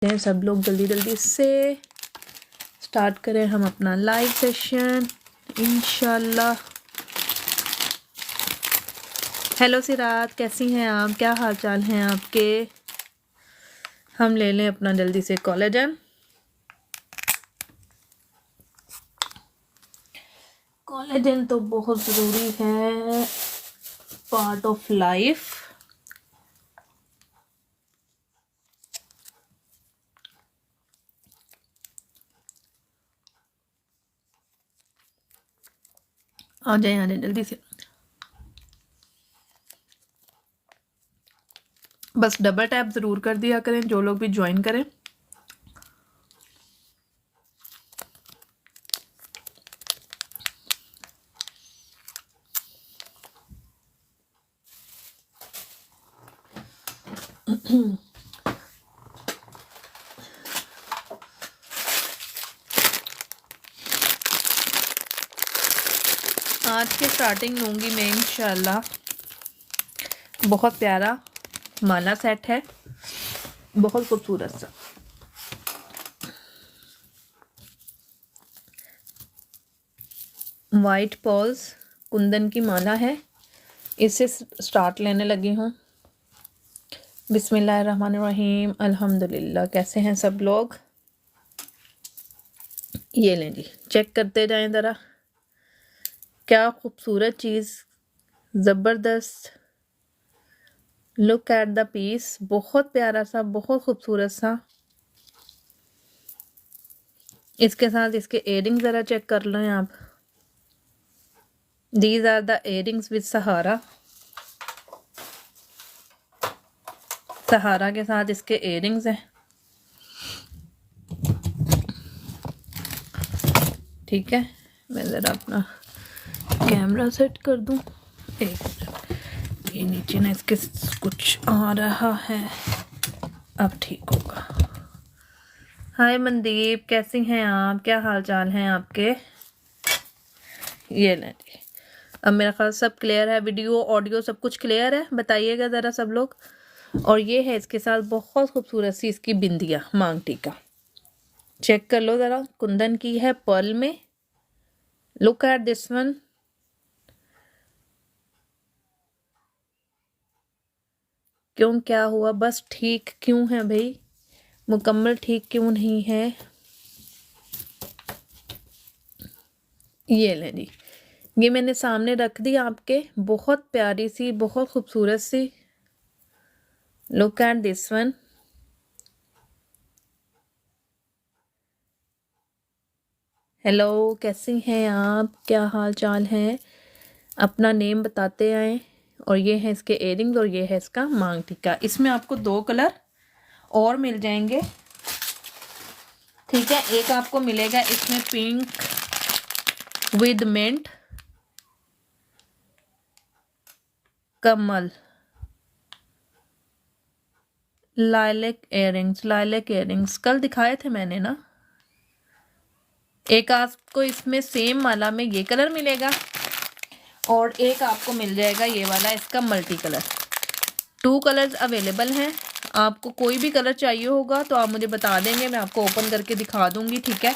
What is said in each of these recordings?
हैं सब लोग जल्दी जल्दी से स्टार्ट करें हम अपना लाइव सेशन इंशाल्लाह। हेलो सिरात, कैसी हैं आप? क्या हाल चाल हैं आपके? हम ले लें अपना जल्दी से कोलेजन। कोलेजन तो बहुत ज़रूरी है, पार्ट ऑफ लाइफ। आ जाए जल्दी से। बस डबल टैप ज़रूर कर दिया करें जो लोग भी ज्वाइन करें। आज के स्टार्टिंग लूँगी मैं इंशाल्लाह। बहुत प्यारा माला सेट है, बहुत खूबसूरत सा। वाइट पॉल्स कुंदन की माला है, इससे स्टार्ट लेने लगी हूँ। बिस्मिल्लाहिर्रहमानिर्रहीम, अल्हम्दुलिल्लाह। कैसे हैं सब लोग? ये लें जी, चेक करते जाएं ज़रा। क्या खूबसूरत चीज़, ज़बरदस्त। लुक एट द पीस, बहुत प्यारा सा, बहुत खूबसूरत सा। इसके साथ इसके इयररिंग्स ज़रा चेक कर लें आप। These are the earrings with sahara. सहारा के साथ इसके इयररिंग्स हैं, ठीक है। मैं ज़रा अपना कैमरा सेट कर दूं। एक मिनट, ये नीचे ना इसके कुछ आ रहा है, अब ठीक होगा। हाय मनदीप, कैसी हैं आप? क्या हाल चाल हैं आपके? ये लें जी। अब मेरा ख्याल सब क्लियर है, वीडियो ऑडियो सब कुछ क्लियर है, बताइएगा ज़रा सब लोग। और ये है इसके साथ बहुत खूबसूरत सी इसकी बिंदिया, मांग टीका। चेक कर लो ज़रा, कुंदन की है, पर्ल में। Look at this one. क्यों, क्या हुआ? बस ठीक क्यों है भाई? मुकम्मल ठीक क्यों नहीं है? ये लें जी, ये मैंने सामने रख दी आपके। बहुत प्यारी सी, बहुत खूबसूरत सी। Look at this one. Hello, कैसी हैं आप? क्या हाल चाल है? अपना नेम बताते आए। और ये है इसके इयररिंग्स और ये है इसका मांग टीका। इसमें आपको 2 कलर और मिल जाएंगे, ठीक है। एक आपको मिलेगा इसमें पिंक विद मिंट, कमल, लाइलेक इयररिंग्स। लाइलेक इयररिंग्स कल दिखाए थे मैंने ना। एक आपको इसमें सेम माला में ये कलर मिलेगा और एक आपको मिल जाएगा ये वाला इसका मल्टी कलर। 2 कलर्स अवेलेबल हैं। आपको कोई भी कलर चाहिए होगा तो आप मुझे बता देंगे, मैं आपको ओपन करके दिखा दूंगी, ठीक है।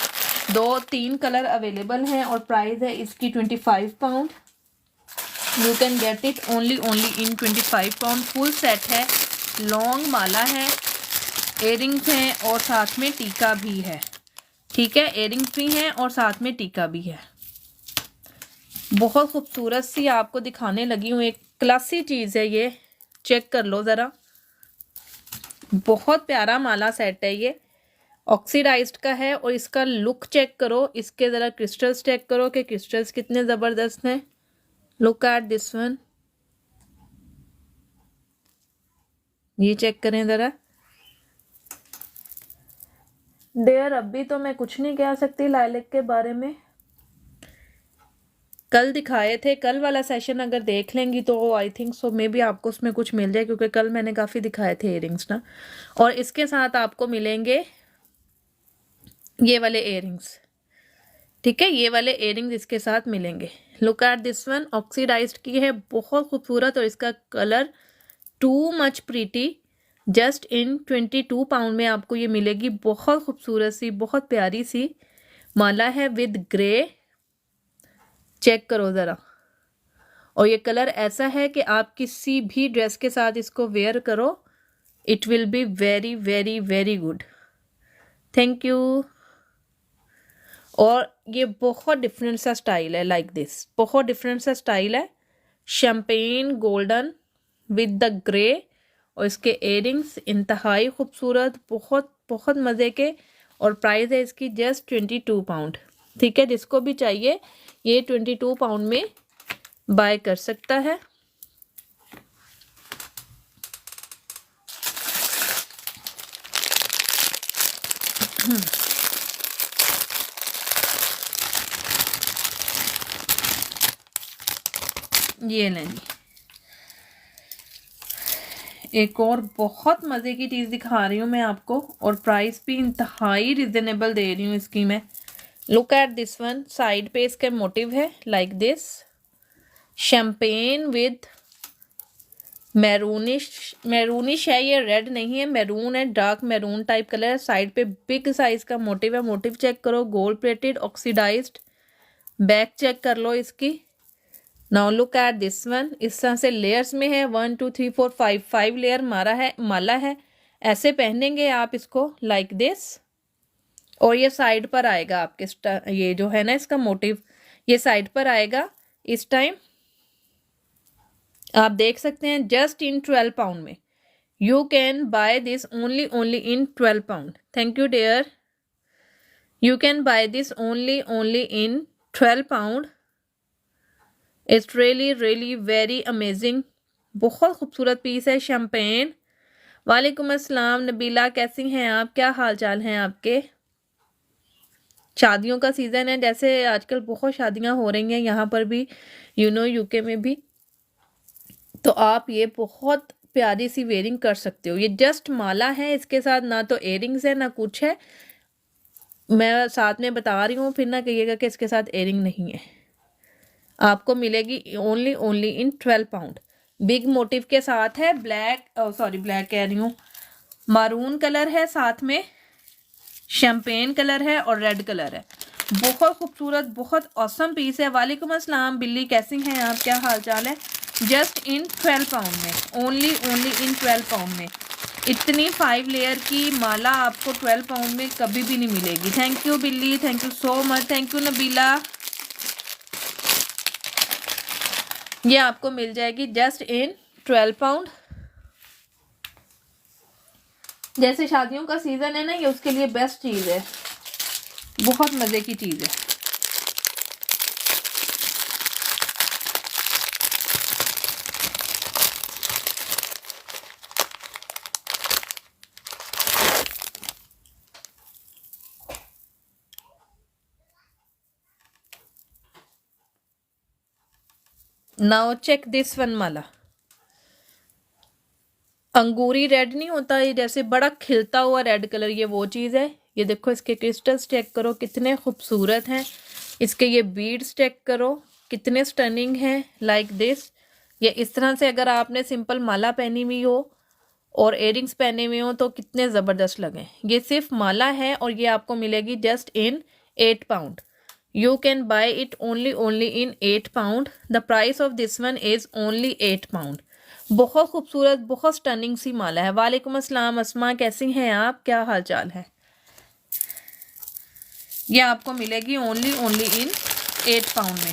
2-3 कलर अवेलेबल हैं और प्राइस है इसकी 25 pound. You can get it only in 25 pound. Full set है, लॉन्ग माला है, इयररिंग्स हैं और साथ में टीका भी है, ठीक है। इयररिंग्स भी हैं और साथ में टीका भी है। बहुत खूबसूरत सी आपको दिखाने लगी हूँ, एक क्लासी चीज़ है ये। चेक कर लो ज़रा, बहुत प्यारा माला सेट है ये। ऑक्सीडाइज्ड का है और इसका लुक चेक करो, इसके ज़रा क्रिस्टल्स चेक करो कि क्रिस्टल्स कितने ज़बरदस्त हैं। लुक एट दिस वन, ये चेक करें ज़रा। डेयर, अभी तो मैं कुछ नहीं कह सकती लाइलेक के बारे में। कल दिखाए थे, कल वाला सेशन अगर देख लेंगी तो I think so may be आपको उसमें कुछ मिल जाए, क्योंकि कल मैंने काफ़ी दिखाए थे इयररिंग्स ना। और इसके साथ आपको मिलेंगे ये वाले इयररिंग्स, ठीक है। ये वाले इयररिंग्स इसके साथ मिलेंगे। Look at this one, oxidised की है, बहुत खूबसूरत और इसका colour too much pretty. Just in 22 pound में आपको ये मिलेगी। बहुत खूबसूरत सी, बहुत प्यारी सी माला है विद ग्रे। चेक करो ज़रा। और ये कलर ऐसा है कि आप किसी भी ड्रेस के साथ इसको वेयर करो, it will be very very very good. Thank you. और ये बहुत डिफरेंट सा स्टाइल है, लाइक दिस, बहुत डिफरेंट सा स्टाइल है। Champagne golden with the grey, और इसके एयरिंग्स इंतहाई खूबसूरत, बहुत बहुत मज़े के। और प्राइस है इसकी जस्ट 22 पाउंड। ठीक है, जिसको भी चाहिए ये 22 पाउंड में बाय कर सकता है। ये लें जी, एक और बहुत मज़े की चीज़ दिखा रही हूँ मैं आपको, और प्राइस भी इंतहाई रिजनेबल दे रही हूँ इसकी मैं। Look at this one. Side पे इसका मोटिव है like this, champagne with maroonish है, ये रेड नहीं है, मैरून है, डार्क मैरून टाइप कलर है। साइड पे बिग साइज का मोटिव है। मोटिव चेक करो, gold plated oxidised. Back check कर लो इसकी। Now look at this one. इस तरह से लेयर्स में है, 1 2 3 4 5 लेयर माला है। ऐसे पहनेंगे आप इसको लाइक दिस, और ये साइड पर आएगा आपके, ये जो है ना इसका मोटिव, ये साइड पर आएगा इस टाइम। आप देख सकते हैं जस्ट इन 12 पाउंड में। You can buy this only in 12 pound. Thank you dear. You can buy this only in 12 pound. It's really really very amazing. बहुत खूबसूरत पीस है। शैम्पेन। वालेकुम अस्सलाम नबीला, कैसी हैं आप, क्या हाल चाल हैं आपके। शादियों का सीज़न है, जैसे आजकल बहुत शादियां हो रही हैं यहाँ पर भी, यूके में भी। तो आप ये बहुत प्यारी सी वेयरिंग कर सकते हो। ये जस्ट माला है, इसके साथ ना तो एयरिंग्स है ना कुछ है। मैं साथ में बता रही हूँ, फिर ना कहिएगा कि इसके साथ एयरिंग नहीं है। आपको मिलेगी only in 12 pound. Big motive के साथ है। ब्लैक कह रही हूँ, मारून कलर है, साथ में शैम्पेन कलर है और रेड कलर है। बहुत खूबसूरत, बहुत औसम पीस है। वालेकुम अस्सलाम बिल्ली, कैसी हैं आप, क्या हाल चाल है। जस्ट इन 12 पाउंड में, ओनली इन 12 पाउंड में। इतनी 5 लेयर की माला आपको 12 पाउंड में कभी भी नहीं मिलेगी। थैंक यू बिल्ली, thank you so much, thank you Nabila. ये आपको मिल जाएगी जस्ट इन 12 पाउंड। जैसे शादियों का सीजन है ना, ये उसके लिए बेस्ट चीज़ है, बहुत मज़े की चीज़ है। नाउ चेक दिस वन माला। अंगूरी रेड नहीं होता, ये जैसे बड़ा खिलता हुआ रेड कलर, ये वो चीज़ है। ये देखो, इसके क्रिस्टल्स चेक करो कितने खूबसूरत हैं। इसके ये बीड्स चेक करो कितने स्टनिंग हैं, लाइक दिस। ये इस तरह से अगर आपने सिंपल माला पहनी हुई हो और एयरिंग्स पहने हुए हो तो कितने ज़बरदस्त लगे। ये सिर्फ माला है और ये आपको मिलेगी just in 8 pound. You can buy it only in 8 pound. The price of this one is only 8 pound. बहुत खूबसूरत, बहुत स्टनिंग सी माला है। वालेकुम अस्सलाम अस्मा, कैसी हैं आप, क्या हाल चाल है। ये आपको मिलेगी ओनली इन 8 पाउंड में।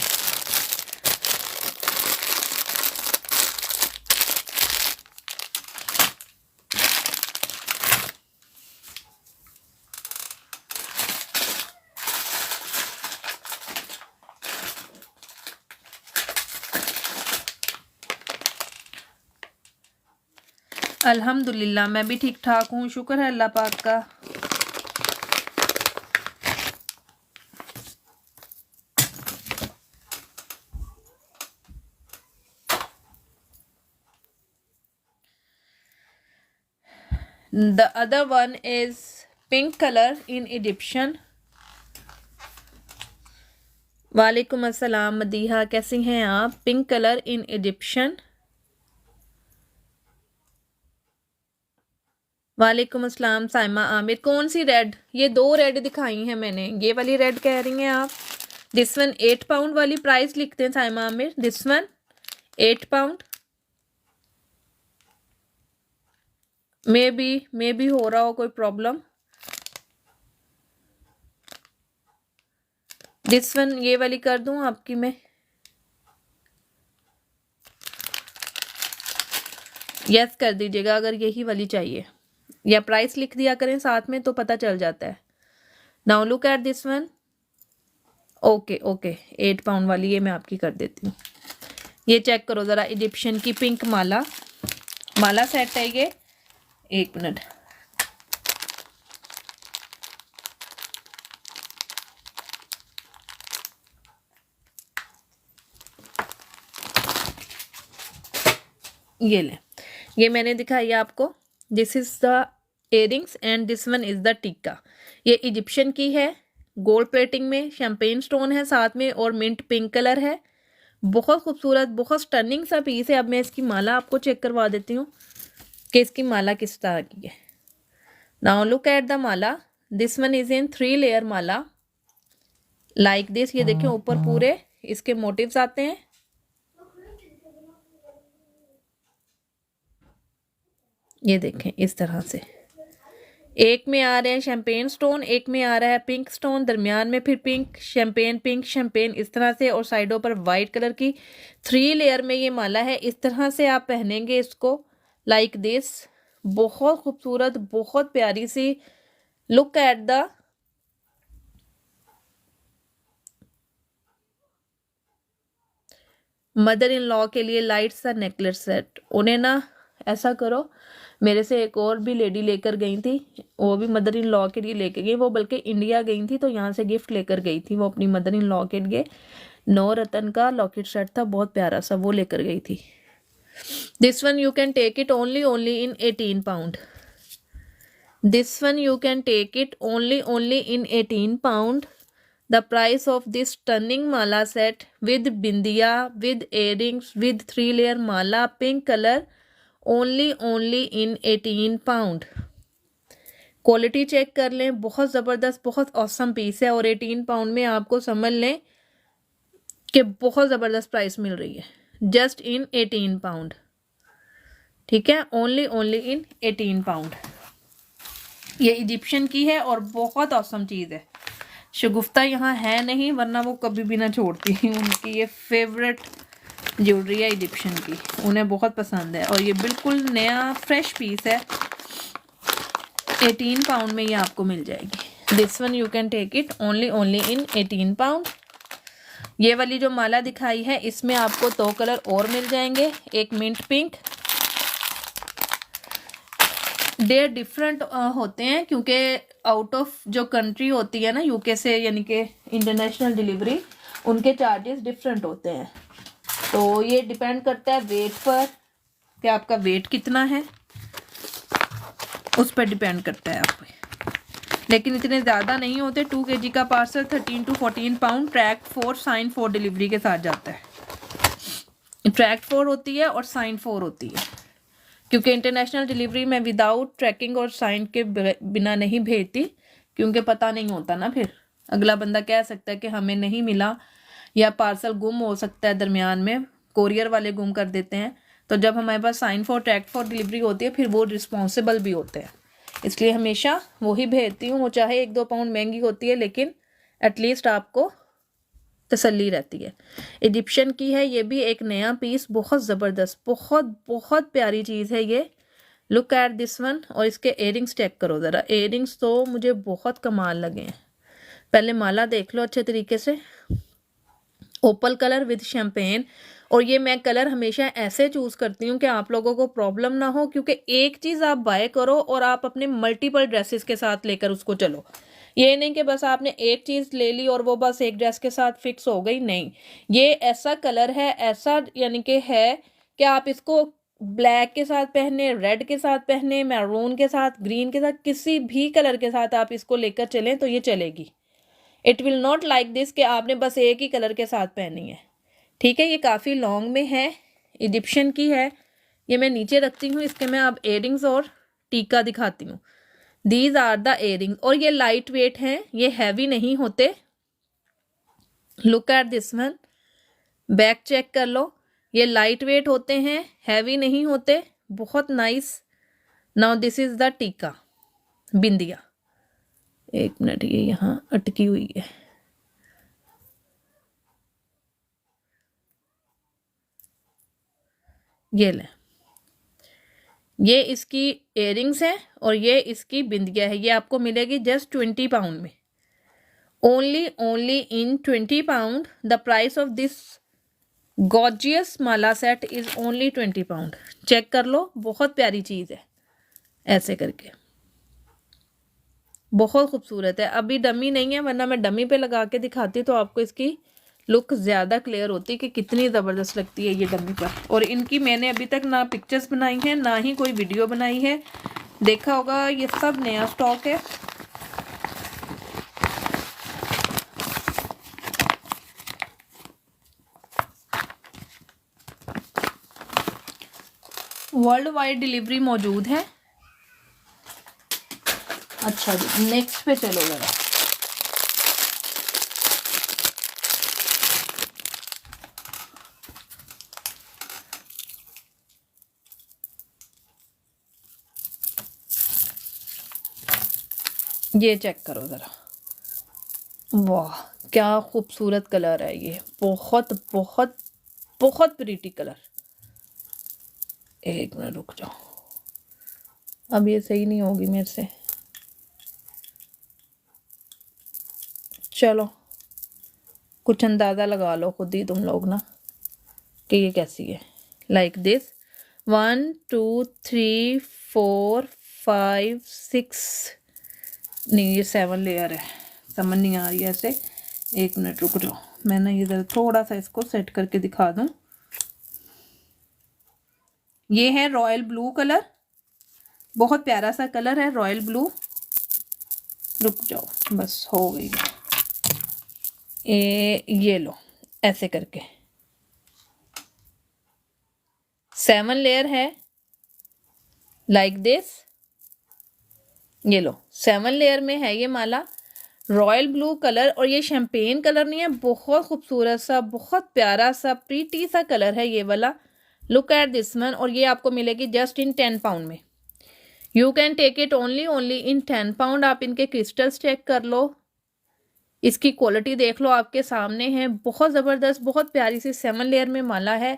अल्हम्दुलिल्लाह, मैं भी ठीक ठाक हूँ, शुक्र है अल्लाह पाक का। The other one is pink color in Egyptian. वालेकुम अस्सलाम मदीहा, कैसी हैं आप। पिंक कलर इन इजिप्शियन। वालेकुम अस्सलाम साइमा आमिर। कौन सी रेड? ये 2 रेड दिखाई हैं मैंने। ये वाली रेड कह रही हैं आप? दिस वन 8 पाउंड वाली प्राइस लिखते हैं Saima Aamir. This one 8 pound. May be हो रहा हो कोई प्रॉब्लम। दिस वन ये वाली कर दूं आपकी मैं? यस कर दीजिएगा अगर यही वाली चाहिए, या प्राइस लिख दिया करें साथ में तो पता चल जाता है। Now look at this one. Okay okay 8 pound वाली ये मैं आपकी कर देती हूँ। ये चेक करो ज़रा, इजिप्शियन की पिंक माला, माला सेट है ये। 1 मिनट। ये ले, ये मैंने दिखाई आपको। This is the earrings and this one is the tikka. ये इजिप्शियन की है, गोल्ड प्लेटिंग में, शैम्पेन स्टोन है साथ में और मिंट पिंक कलर है। बहुत खूबसूरत, बहुत स्टनिंग सा पीस है। अब मैं इसकी माला आपको चेक करवा देती हूँ कि इसकी माला किस तरह की है। Now look at the Mala. This one is in 3 layer Mala like this. ये देखिए ऊपर पूरे इसके मोटिव्स आते हैं। ये देखें इस तरह से, एक में आ रहे हैं शैम्पेन स्टोन, एक में आ रहा है पिंक स्टोन, दरमियान में फिर पिंक शैम्पेन इस तरह से, और साइडों पर वाइट कलर की 3 लेयर में ये माला है। इस तरह से आप पहनेंगे इसको लाइक दिस। बहुत खूबसूरत, बहुत प्यारी सी। Look at the mother in law के लिए लाइट सा नेकलेस सेट। उन्हें ना ऐसा करो, मेरे से एक और भी लेडी लेकर गई थी, वो भी मदर इन लॉ के लिए लेकर गई। वो बल्कि इंडिया गई थी तो यहाँ से गिफ्ट लेकर गई थी वो अपनी मदर इन लॉ के लिए। 9 रतन का लॉकेट सेट था, बहुत प्यारा सा, वो लेकर गई थी। This one you can take it only in 18 pound. This one you can take it only in 18 pound. The price of this stunning mala set with bindiya, with earrings, with 3 layer mala, pink color, only in 18 pound। Quality check कर लें, बहुत ज़बरदस्त, बहुत awesome piece है। और 18 pound में आपको समझ लें कि बहुत ज़बरदस्त प्राइस मिल रही है, जस्ट इन 18 पाउंड। ठीक है, ओनली इन 18 पाउंड। ये इजिप्शियन की है और बहुत औसम चीज़ है। शगुफ्ता यहाँ है नहीं, वरना वो कभी भी ना छोड़ती। उनकी ये फेवरेट ज्वेलरी है इजिप्शियन की, उन्हें बहुत पसंद है। और ये बिल्कुल नया फ्रेश पीस है। 18 पाउंड में ये आपको मिल जाएगी। This one you can take it only in 18 pound. ये वाली जो माला दिखाई है इसमें आपको 2 कलर और मिल जाएंगे, एक मिंट पिंक। डे डिफरेंट होते हैं क्योंकि आउट ऑफ जो कंट्री होती है ना यूके से, यानी कि इंटरनेशनल डिलीवरी, उनके चार्जेस डिफरेंट होते हैं। तो ये डिपेंड करता है वेट पर, कि आपका वेट कितना है, उस पर डिपेंड करता है आप पे। लेकिन इतने ज़्यादा नहीं होते। 2 kg का parcel 13 to 14 pound track 4 sign 4 delivery के साथ जाता है। ट्रैक 4 होती है और साइन 4 होती है, क्योंकि इंटरनेशनल डिलीवरी में विदाउट ट्रैकिंग और साइन के बिना नहीं भेजती, क्योंकि पता नहीं होता ना, फिर अगला बंदा कह सकता है कि हमें नहीं मिला, या पार्सल गुम हो सकता है दरमियान में, कोरियर वाले गुम कर देते हैं। तो जब हमारे पास साइन 4 ट्रैक 4 डिलीवरी होती है, फिर वो रिस्पॉन्सिबल भी होते हैं। इसलिए हमेशा वही भेजती हूँ, वो चाहे 1-2 पाउंड महंगी होती है, लेकिन एटलीस्ट आपको तसल्ली रहती है। इजिप्शियन की है, ये भी एक नया पीस, बहुत ज़बरदस्त, बहुत बहुत प्यारी चीज़ है ये। Look at this one. और इसके इयरिंग्स चेक करो ज़रा, इयरिंग्स तो मुझे बहुत कमाल लगे हैं। पहले माला देख लो अच्छे तरीके से। ओपल कलर विद शैम्पेन। और ये मैं कलर हमेशा ऐसे चूज़ करती हूँ कि आप लोगों को प्रॉब्लम ना हो, क्योंकि एक चीज़ आप बाय करो और आप अपने मल्टीपल ड्रेसेस के साथ लेकर उसको चलो। ये नहीं कि बस आपने एक चीज़ ले ली और वो बस एक ड्रेस के साथ फिक्स हो गई, नहीं। ये ऐसा कलर है, ऐसा यानी कि है कि आप इसको ब्लैक के साथ पहने, रेड के साथ पहने, मैरून के साथ, ग्रीन के साथ, किसी भी कलर के साथ आप इसको लेकर चलें तो ये चलेगी। It will not like this कि आपने बस एक ही कलर के साथ पहनी है। ठीक है, ये काफ़ी लॉन्ग में है, इजिप्शियन की है। ये मैं नीचे रखती हूँ, इसके मैं अब इयरिंग्स और टीका दिखाती हूँ। दीज आर द इयरिंग्स, और ये लाइट वेट हैं, ये हैवी नहीं होते। Look at this one, back check कर लो, ये लाइट वेट होते हैं, हैवी नहीं होते, बहुत nice. Now this is the टीका, बिंदिया। एक मिनट, ये यहाँ अटकी हुई है। ये ले, ये इसकी इयरिंग्स है और ये इसकी बिंदिया है। ये आपको मिलेगी जस्ट 20 पाउंड में, only in 20 pound. The price of this gorgeous माला set is only 20 pound. Check कर लो, बहुत प्यारी चीज़ है। ऐसे करके बहुत खूबसूरत है। अभी डमी नहीं है, वरना मैं डमी पे लगा के दिखाती तो आपको इसकी लुक ज़्यादा क्लियर होती कि कितनी ज़बरदस्त लगती है ये डमी पर। और इनकी मैंने अभी तक ना पिक्चर्स बनाई हैं, ना ही कोई वीडियो बनाई है। देखा होगा, ये सब नया स्टॉक है। वर्ल्ड वाइड डिलीवरी मौजूद है। अच्छा जी, नेक्स्ट पे चलो जरा। ये चेक करो ज़रा, वाह क्या खूबसूरत कलर है ये, बहुत बहुत बहुत प्रीटी कलर। एक मिनट रुक जाओ, अब ये सही नहीं होगी मेरे से। चलो कुछ अंदाज़ा लगा लो खुद ही तुम लोग ना कि ये कैसी है। लाइक दिस, 1 2 3 4 5 6, नहीं ये 7 लेयर है, समझ नहीं आ रही है ऐसे। एक मिनट रुक जाओ, मैं ना इधर थोड़ा सा इसको सेट करके दिखा दूँ। ये है रॉयल ब्लू कलर, बहुत प्यारा सा कलर है रॉयल ब्लू। रुक जाओ, बस हो गई। ये लो, ऐसे करके 7 लेयर है, लाइक दिस। ये लो, 7 लेयर में है ये माला, रॉयल ब्लू कलर। और ये शैम्पेन कलर नहीं है, बहुत खूबसूरत सा, बहुत प्यारा सा, प्रीटी सा कलर है ये वाला। Look at this one. और ये आपको मिलेगी जस्ट इन 10 पाउंड में। You can take it only in 10 pound. आप इनके क्रिस्टल्स चेक कर लो, इसकी क्वालिटी देख लो, आपके सामने है। बहुत ज़बरदस्त, बहुत प्यारी सी 7 लेयर में माला है।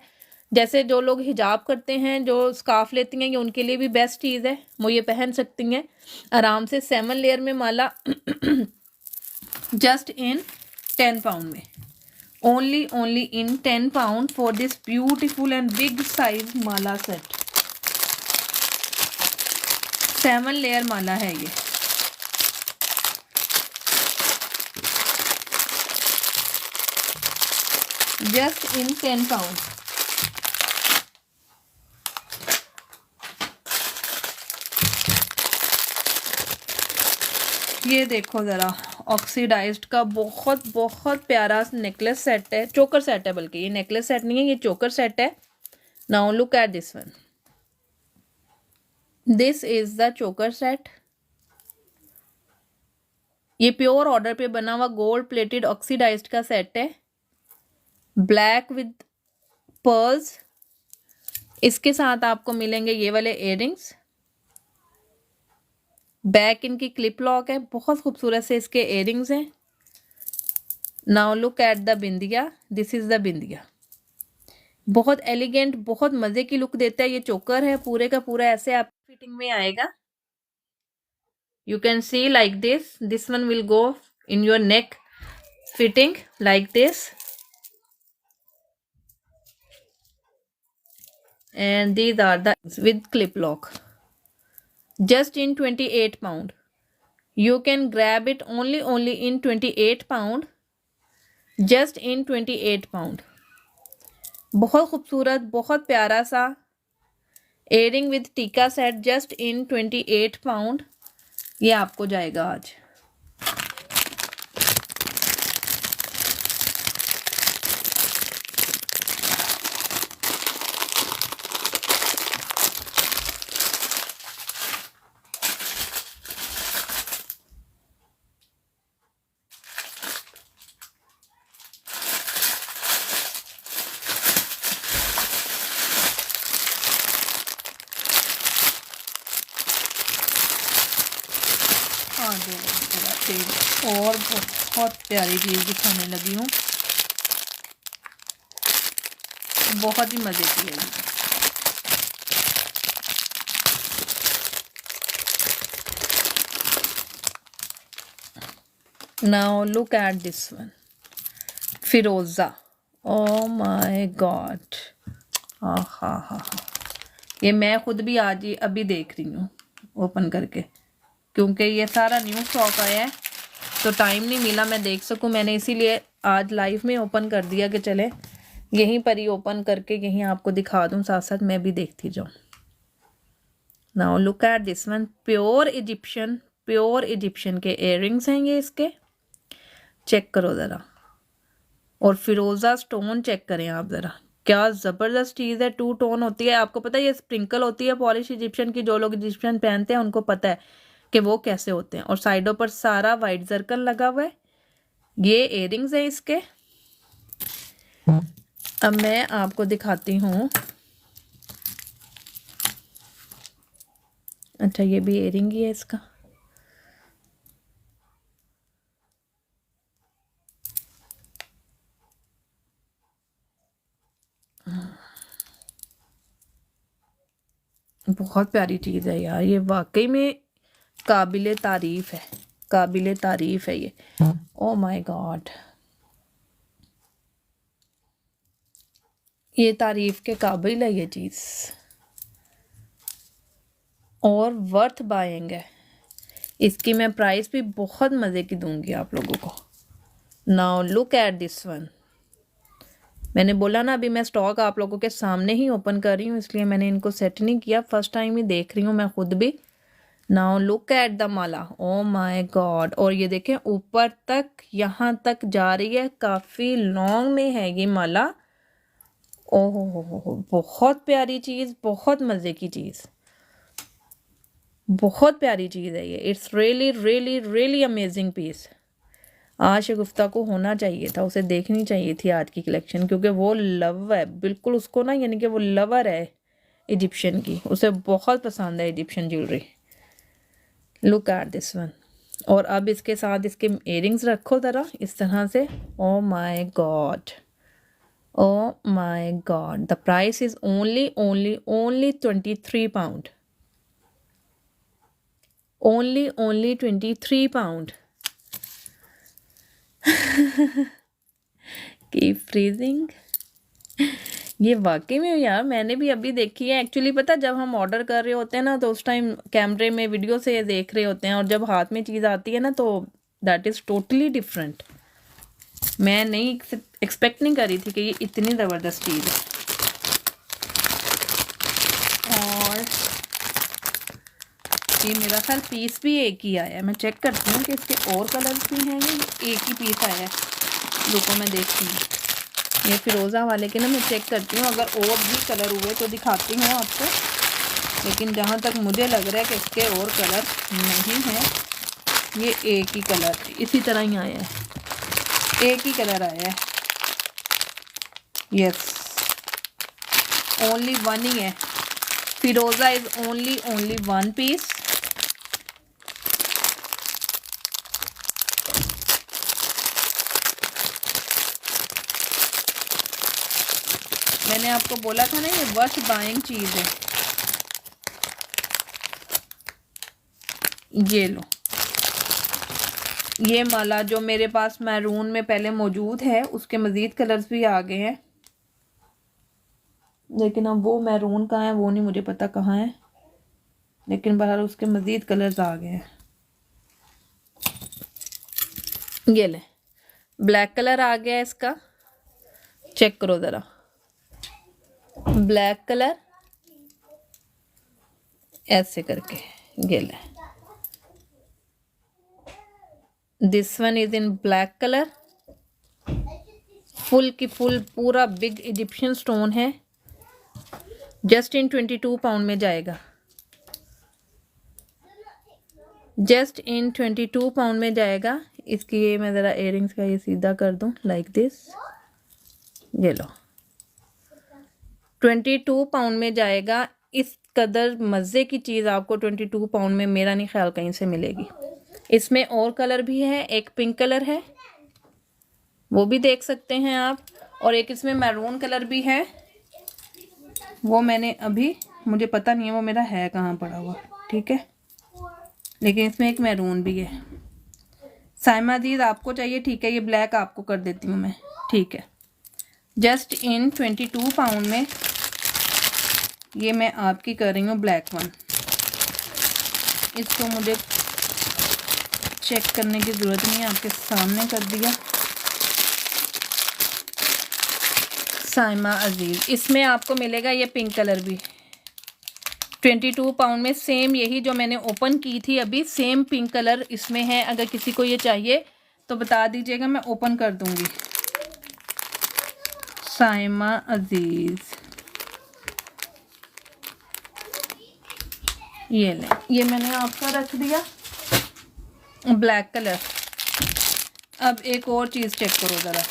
जैसे जो लोग हिजाब करते हैं, जो स्कार्फ लेती हैं, ये उनके लिए भी बेस्ट चीज़ है, वो ये पहन सकती हैं आराम से। 7 लेयर में माला जस्ट इन 10 पाउंड में, only in 10 pound for this beautiful and big size mala set. 7 layer माला है ये। Just in 10 pound. ये देखो ज़रा, ऑक्सीडाइज्ड का बहुत बहुत प्यारा नेकलेस सेट है, चोकर सेट है, बल्कि ये नेकलेस सेट नहीं है, ये चोकर सेट है। Now look at this one, this is the choker set. ये प्योर ऑर्डर पे बना हुआ गोल्ड प्लेटेड ऑक्सीडाइज्ड का सेट है, ब्लैक विद पर्ल्स। इसके साथ आपको मिलेंगे ये वाले इयररिंग्स, बैक इनकी क्लिप लॉक है, बहुत खूबसूरत से इसके इयररिंग्स हैं। Now look at the bindiya, this is the bindiya. बहुत एलिगेंट, बहुत मजे की लुक देता है। ये चोकर है, पूरे का पूरा ऐसे आप फिटिंग में आएगा। You can see like this, this one will go in your neck fitting like this, and these are the with clip lock, just in 28 pound. You can grab it only in 28 pound, just in 28 pound. बहुत खूबसूरत, बहुत प्यारा सा earring with टीका set, just in 28 pound. ये आपको जाएगा आज। और बहुत प्यारी चीज़ दिखाने लगी हूँ, बहुत ही मज़े की है। Now look at this one, Firoza. O my God, हाँ हाँ हाँ, ये मैं खुद भी आज ही अभी देख रही हूँ ओपन करके, क्योंकि ये सारा न्यू स्टॉक आया है तो टाइम नहीं मिला मैं देख सकूँ। मैंने इसीलिए आज लाइव में ओपन कर दिया कि चले यहीं पर ही ओपन करके यहीं आपको दिखा दूँ, साथ साथ मैं भी देखती जाऊँ। Now look at this one, pure Egyptian के इयररिंग्स हैं ये इसके, चेक करो ज़रा। और फिरोज़ा स्टोन चेक करें आप ज़रा, क्या ज़बरदस्त चीज़ है। 2 टोन होती है, आपको पता है ये स्प्रिंकल होती है पॉलिश इजिप्शियन की। जो लोग इजिप्शियन पहनते हैं उनको पता है कि वो कैसे होते हैं। और साइडों पर सारा वाइट सर्कल लगा हुआ है। ये इयररिंग्स है इसके। अब मैं आपको दिखाती हूँ, अच्छा ये भी इयररिंग ही है इसका। बहुत प्यारी चीज़ है यार, ये वाकई में काबिले तारीफ़ है, काबिले तारीफ़ है ये। ओ माय गॉड, ये तारीफ़ के काबिल है ये चीज़, और वर्थ बाइंग है। इसकी मैं प्राइस भी बहुत मज़े की दूंगी आप लोगों को। Now look at this one, मैंने बोला ना अभी मैं स्टॉक आप लोगों के सामने ही ओपन कर रही हूँ, इसलिए मैंने इनको सेट नहीं किया, फर्स्ट टाइम ही देख रही हूँ मैं खुद भी। Now look at the Mala, O my God. और ये देखें ऊपर तक, यहाँ तक जा रही है, काफ़ी लॉन्ग में है ये माला। ओहो हो, बहुत प्यारी चीज़, बहुत मज़े की चीज़, बहुत प्यारी चीज़ है ये। It's really really really amazing piece. आज शगुफ्ता को होना चाहिए था, उसे देखनी चाहिए थी आज की कलेक्शन, क्योंकि वो लव है बिल्कुल उसको ना, यानी कि वो लवर है इजिप्शियन की, उसे बहुत पसंद है Egyptian jewellery. Look at this one. और अब इसके साथ इसके इयररिंग्स रखो ज़रा इस तरह से। ओ my God, oh my God, the price is only 23 pound, only 23 pound. Keep freezing. ये वाकई में यार मैंने भी अभी देखी है। एक्चुअली पता जब हम ऑर्डर कर रहे होते हैं ना तो उस टाइम कैमरे में वीडियो से देख रहे होते हैं, और जब हाथ में चीज़ आती है ना तो दैट इज़ टोटली डिफरेंट। मैं नहीं एक्सपेक्ट नहीं कर रही थी कि ये इतनी ज़बरदस्त चीज़ है। और ये मेरा ख्याल पीस भी एक ही आया है, मैं चेक करती हूँ कि इसके और कलर्स भी हैं। ये एक ही पीस आया है, रुको मैं देखती हूँ। ये फिरोज़ा वाले के ना मैं चेक करती हूँ, अगर और भी कलर हुए तो दिखाती हूँ आपको, लेकिन जहाँ तक मुझे लग रहा है कि इसके और कलर नहीं हैं। ये एक ही कलर इसी तरह ही आया है, एक ही कलर आया है। यस, ओनली वन ही है। फिरोज़ा इज़ ओनली वन पीस। मैंने आपको बोला था ना ये वर्थ बाइंग चीज़ है। ये लो, ये माला जो मेरे पास मैरून में पहले मौजूद है, उसके मज़ीद कलर्स भी आ गए हैं, लेकिन अब वो मैरून कहाँ है वो नहीं मुझे पता कहाँ है, लेकिन बहरहाल उसके मज़ीद कलर्स आ गए हैं। ये ले, ब्लैक कलर आ गया है इसका, चेक करो ज़रा, ब्लैक कलर ऐसे करके। ये ले, this one is in black colour, full की फुल पूरा बिग इजिप्शियन स्टोन है। जस्ट इन 22 पाउंड में जाएगा, जस्ट इन 22 पाउंड में जाएगा। इसकी ये मैं ज़रा इयररिंग्स का ये सीधा कर दूं लाइक दिस। ये लो, 22 पाउंड में जाएगा। इस कदर मज़े की चीज़ आपको 22 पाउंड में मेरा नहीं ख्याल कहीं से मिलेगी। इसमें और कलर भी है, एक पिंक कलर है वो भी देख सकते हैं आप, और एक इसमें मैरून कलर भी है, वो मैंने अभी, मुझे पता नहीं है वो मेरा है कहाँ पड़ा हुआ, ठीक है। लेकिन इसमें एक मैरून भी है। साइमा दीद आपको चाहिए, ठीक है, ये ब्लैक आपको कर देती हूँ मैं, ठीक है। जस्ट इन 22 पाउंड में ये मैं आपकी कर रही हूँ ब्लैक वन। इसको मुझे चेक करने की ज़रूरत नहीं है, आपके सामने कर दिया। साइमा अजीज़, इसमें आपको मिलेगा ये पिंक कलर भी 22 पाउंड में, सेम यही जो मैंने ओपन की थी अभी, सेम पिंक कलर इसमें है। अगर किसी को ये चाहिए तो बता दीजिएगा, मैं ओपन कर दूंगी। साइमा अजीज़, ये लें, ये मैंने आपका रख दिया ब्लैक कलर। अब एक और चीज़ चेक करो ज़रा।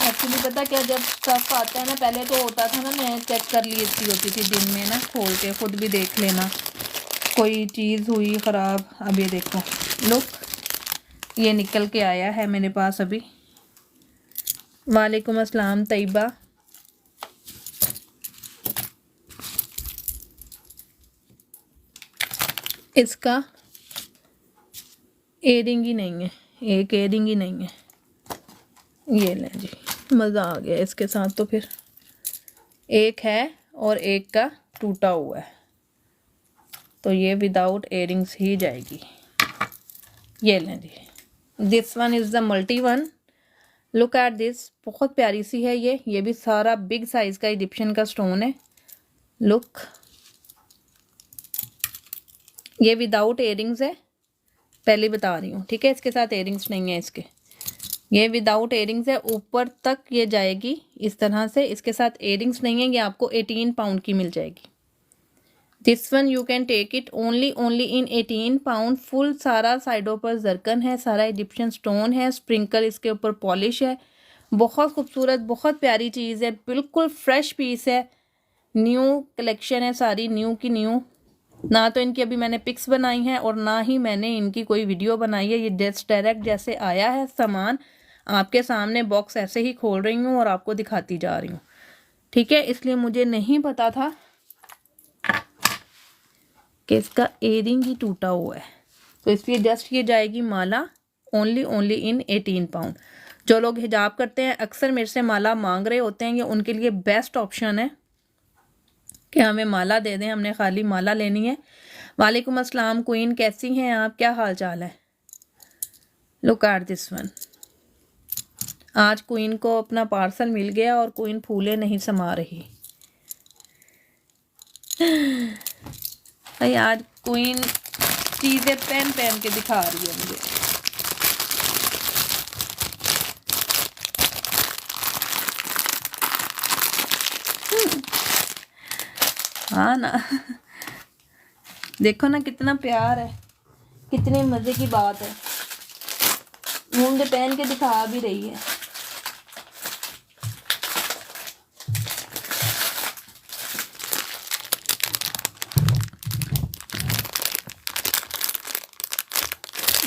एक्चुअली पता क्या, जब स्टफ आता है ना, पहले तो होता था ना, मैं चेक कर लेती होती थी दिन में ना, खोल के खुद भी देख लेना कोई चीज़ हुई ख़राब। अब ये देखो, लुक, ये निकल के आया है मेरे पास अभी। वालेकुम अस्सलाम तैयबा। इसका एयरिंग ही नहीं है, एक एयरिंग ही नहीं है। ये लें जी, मज़ा आ गया इसके साथ। तो फिर एक है और एक का टूटा हुआ है, तो ये विदाउट एयरिंग्स ही जाएगी। ये लें जी, this one is the multi one. Look at this, बहुत प्यारी सी है ये भी सारा बिग साइज़ का इजिप्शियन का स्टोन है। लुक, ये विदाउट एयरिंग्स है, पहले बता रही हूँ, ठीक है। इसके साथ एयरिंग्स नहीं है इसके, ये विदाउट एयरिंग्स है, ऊपर तक ये जाएगी इस तरह से। इसके साथ एयरिंग्स नहीं है, ये आपको 18 पाउंड की मिल जाएगी। This one you can take it only in 18 pound. Full सारा साइडों पर जरकन है, सारा इजिप्शियन स्टोन है, स्प्रिंकल इसके ऊपर पॉलिश है। बहुत खूबसूरत, बहुत प्यारी चीज़ है, बिल्कुल फ्रेश पीस है, न्यू कलेक्शन है, सारी न्यू की न्यू। ना तो इनकी अभी मैंने पिक्स बनाई हैं और ना ही मैंने इनकी कोई वीडियो बनाई है। ये जस्ट डायरेक्ट जैसे आया है सामान, आपके सामने बॉक्स ऐसे ही खोल रही हूँ और आपको दिखाती जा रही हूँ, ठीक है। इसलिए मुझे नहीं पता था कि इसका एयरिंग ही टूटा हुआ है, तो इसलिए जस्ट ये जाएगी माला ओनली इन 18 पाउंड। जो लोग हिजाब करते हैं अक्सर मेरे से माला मांग रहे होते हैं, ये उनके लिए बेस्ट ऑप्शन है कि हमें माला दे दें, हमने खाली माला लेनी है। वालेकुम अस्सलाम क्वीन, कैसी हैं आप, क्या हाल चाल है। Look at this one. आज क्वीन को अपना पार्सल मिल गया और क्वीन फूले नहीं समा रही। भाई आज क्वीन चीज़ें पहन पहन के दिखा रही है मुझे। हाँ ना, देखो ना कितना प्यार है, कितने मज़े की बात है। मुझे पहन के दिखा भी रही है।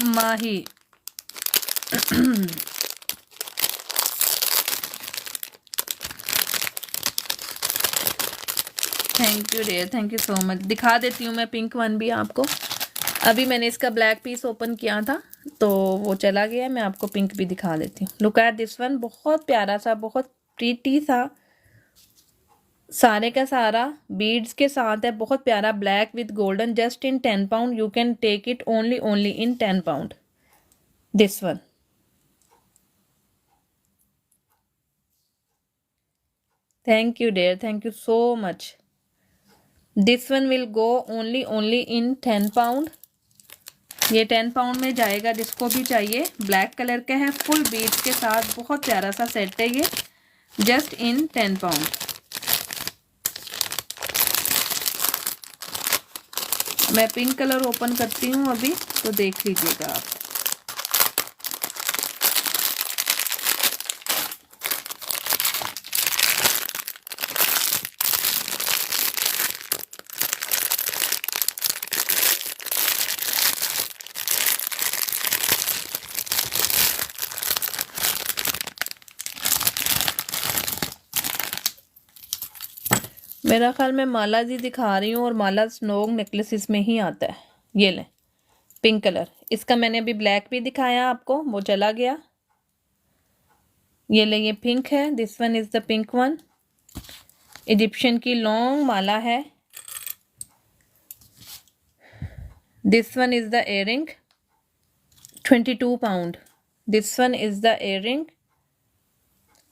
Mahi thank you dear, thank you so much. दिखा देती हूँ मैं पिंक वन भी आपको। अभी मैंने इसका ब्लैक पीस ओपन किया था तो वो चला गया, मैं आपको पिंक भी दिखा देती हूँ। लुक एट दिस वन, बहुत प्यारा सा, बहुत प्रीटी सा, सारे का सारा बीड्स के साथ है, बहुत प्यारा, black with golden, just in 10 pound. You can take it only in 10 pound. This one, thank you dear, thank you so much. This one will go only in 10 pound. ये 10 पाउंड में जाएगा जिसको भी चाहिए। ब्लैक कलर का है, full beads के साथ, बहुत प्यारा सा सेट है ये, जस्ट इन 10 पाउंड। मैं पिंक कलर ओपन करती हूँ अभी, तो देख लीजिएगा आप। मेरा ख्याल मैं माला जी दिखा रही हूँ और माला स्नोंग नेकलेस इसमें ही आता है। ये लें, पिंक कलर। इसका मैंने अभी ब्लैक भी दिखाया आपको, वो चला गया। ये ले, ये पिंक है, this one is the pink one. Egyptian की लॉन्ग माला है। This one is the earring, 22 pound. This one is the earring,